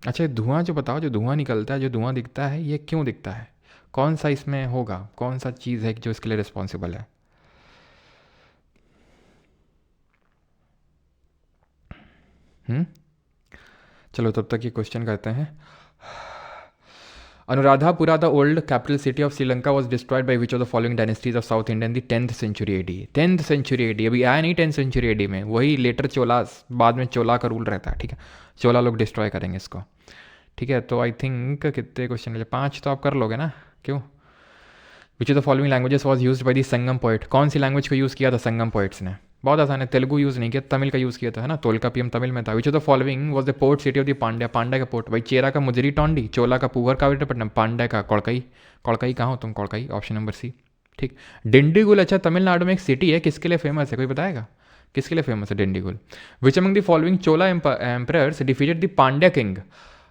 अच्छा, धुआं जो बताओ, जो धुआं निकलता है, जो धुआं दिखता है, ये क्यों दिखता है? कौन सा इसमें होगा, कौन सा चीज़ है जो इसके लिए रिस्पॉन्सिबल है? चलो तब तक ये क्वेश्चन करते हैं। Anuradhapura, the old capital city of Sri Lanka, was destroyed by which of the following dynasties of South India in the 10th century AD? 10th century AD, अभी आया नहीं 10th century AD में, वही letter चोला, बाद में चोला का rule रहता है, ठीक है। चोला लोग डिस्ट्रॉय करेंगे इसको, ठीक है। तो आई थिंक कितने क्वेश्चन, 5 तो आप कर लोगे ना, क्यों? विच of the following languages was use by the Sangam poet, कौन सी लैंग्वेज को यूज़ किया था संगम पोइट्स ने? बहुत आसान है, तेलुगु यूज़ नहीं किया, तमिल का यूज़ किया था, है ना। तोलकापियम तमिल में था। विच of the following was the port city of the Pandya, Pandya का पोर्ट, भाई चेरा का मुजरी टोंडी, चोला का पूवर कावेरीपट्टनम, पांड्या का कोड़कई, कोड़कई कहाँ हो तुम, कोड़कई, ऑप्शन नंबर सी। ठीक। डिंडीगुल, अच्छा तमिलनाडु में एक सिटी है, किसके लिए फेमस है, कोई बताएगा किसके लिए फेमस है Dindigul. Which among the following Chola emperors defeated the Pandya king,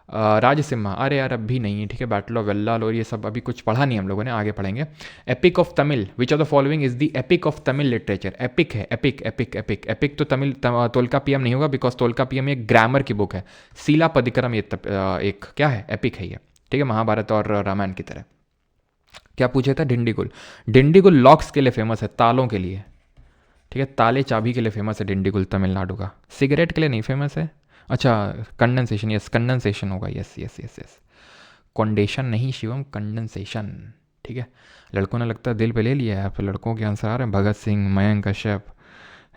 Rajasimha, अरे यार अभी नहीं है, ठीक है, बैटल ऑफ वेल्लाल और ये सब अभी कुछ पढ़ा नहीं हम लोगों ने, आगे पढ़ेंगे। Epic of Tamil, which of the following is the epic of Tamil literature, epic है, एपिक एपिक एपिक एपिक तो तमिल तोलकापियम नहीं होगा, बिकॉज तोलकापियम एक ग्रामर की बुक है, सीलापदिकरम ये एक क्या है, एपिक है ये, ठीक है, महाभारत और रामायण की तरह। क्या पूछा था, डिंडीगुल, डिंडीगुल लॉक्स के लिए फेमस है, तालों के लिए, ठीक है, ताले चाबी के लिए फेमस है डिंडीगुल तमिलनाडु का, सिगरेट के लिए नहीं फेमस है। अच्छा कंडेंसेशन, यस कंडेंसेशन होगा, यस यस यस यस, कॉन्डेशन नहीं शिवम, कंडेंसेशन, ठीक है। लड़कों ने लगता है दिल पे ले लिया है, फिर लड़कों के आंसर आ रहे हैं, भगत सिंह, मयंक कश्यप,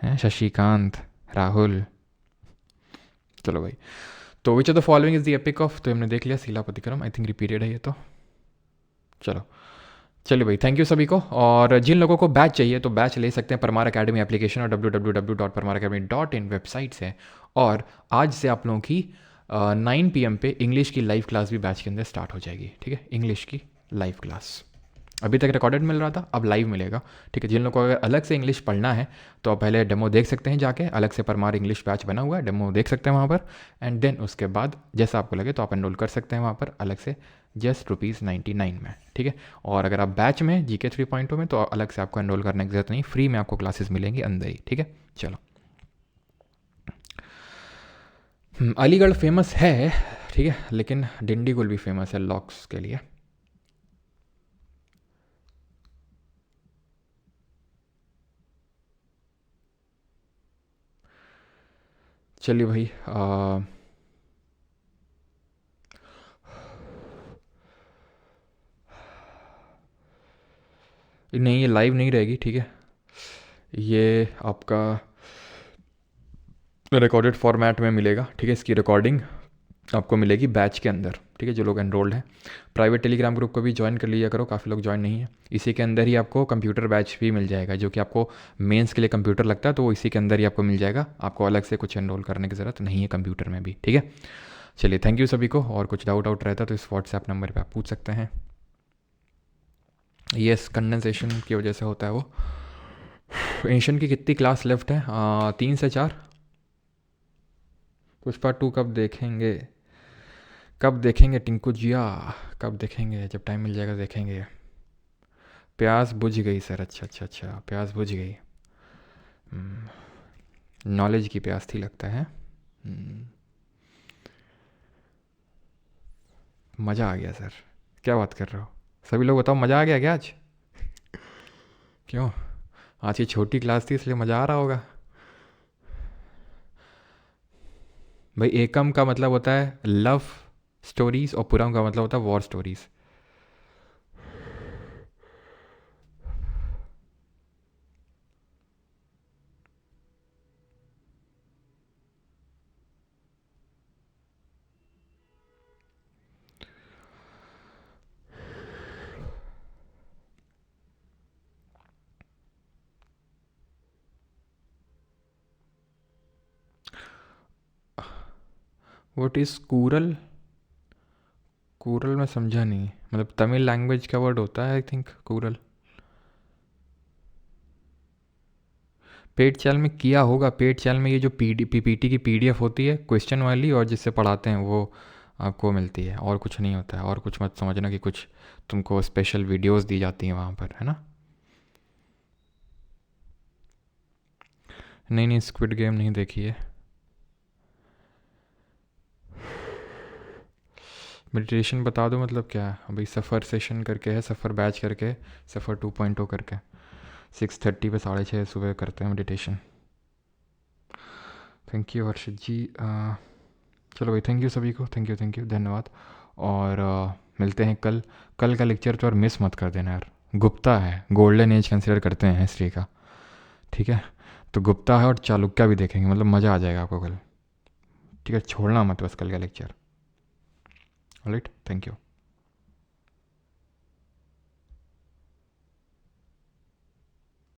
हैं शशिकांत, राहुल। चलो भाई, तो विच of the following is the epic of, तो हमने देख लिया सीलापतिक्रम, आई थिंक रिपीटेड है ये तो। चलो चलिए भाई, थैंक यू सभी को। और जिन लोगों को बैच चाहिए तो बैच ले सकते हैं परमार अकेडमी एप्लीकेशन और www.parmaracademy.in वेबसाइट से। और आज से आप लोगों की 9 PM पे इंग्लिश की लाइव क्लास भी बैच के अंदर स्टार्ट हो जाएगी, ठीक है, इंग्लिश की लाइव क्लास। अभी तक रिकॉर्डेड मिल रहा था, अब लाइव मिलेगा, ठीक है। जिन लोगों को अगर अलग से इंग्लिश पढ़ना है तो आप पहले डेमो देख सकते हैं जाके, अलग से परमार इंग्लिश बैच बना हुआ है, डेमो देख सकते हैं वहाँ पर, एंड देन उसके बाद जैसा आपको लगे तो आप एनरोल कर सकते हैं वहाँ पर अलग से, जस्ट ₹99 में, ठीक है। और अगर आप बैच में GK 3.0 में तो अलग से आपको एनरोल करने की जरूरत नहीं, फ्री में आपको क्लासेस मिलेंगी अंदर ही, ठीक है। चलो, अलीगढ़ फेमस है, ठीक है, लेकिन डिंडीगुल भी फेमस है लॉक्स के लिए। चलिए भाई, नहीं ये लाइव नहीं रहेगी, ठीक है, ये आपका रिकॉर्डेड फॉर्मेट में मिलेगा, ठीक है। इसकी रिकॉर्डिंग आपको मिलेगी बैच के अंदर, ठीक है, जो लोग एनरोल्ड हैं। प्राइवेट टेलीग्राम ग्रुप को भी ज्वाइन कर लिया करो, काफ़ी लोग ज्वाइन नहीं है। इसी के अंदर ही आपको कंप्यूटर बैच भी मिल जाएगा, जो कि आपको मेंस के लिए कंप्यूटर लगता है तो वो इसी के अंदर ही आपको मिल जाएगा, आपको अलग से कुछ एनरोल करने की ज़रूरत नहीं है कंप्यूटर में भी, ठीक है। चलिए थैंक यू सभी को, और कुछ डाउट आउट रहता तो इस व्हाट्सएप नंबर पर आप पूछ सकते हैं। यस कंडेंसेशन की वजह से होता है वो। एशियन की कितनी क्लास लेफ्ट है, 3 से 4। पुष्पा 2 कब देखेंगे, कब देखेंगे टिंकू जिया, कब देखेंगे, जब टाइम मिल जाएगा देखेंगे। प्यास बुझ गई सर, अच्छा अच्छा अच्छा, प्यास बुझ गई, नॉलेज की प्यास थी लगता है। मज़ा आ गया सर, क्या बात कर रहे हो सभी लोग, बताओ मज़ा आ गया क्या आज, क्यों, आज ये छोटी क्लास थी इसलिए मज़ा आ रहा होगा। भाई एकम का मतलब होता है लव स्टोरीज और पुरम का मतलब होता है war stories. What is Kural, Kural मैं समझा नहीं, मतलब तमिल लैंग्वेज का वर्ड होता है I think Kural. Paid channel में किया होगा, पेड चैनल में ये जो PPT की PDF होती है क्वेश्चन वाली और जिससे पढ़ाते हैं वो आपको मिलती है, और कुछ नहीं होता है। और कुछ मत समझना कि कुछ तुमको स्पेशल वीडियोस दी जाती हैं वहाँ पर, है ना। नहीं नहीं स्क्विड गेम नहीं देखी है। मेडिटेशन बता दो मतलब क्या है, अभी सफ़र सेशन करके है, सफ़र बैच करके, सफ़र 2.0 करके 6:30 पे 6:30 सुबह करते हैं मेडिटेशन। थैंक यू हर्षित जी। चलो भाई थैंक यू सभी को, थैंक यू धन्यवाद। और मिलते हैं कल, कल का लेक्चर तो और मिस मत कर देना यार, गुप्ता है, गोल्डन एज कंसिडर करते हैं हिस्ट्री का, ठीक है। तो गुप्ता है और चालुक्य भी देखेंगे, मतलब मज़ा आ जाएगा आपको कल, ठीक है, छोड़ना मत बस कल का लेक्चर। Alright, thank you.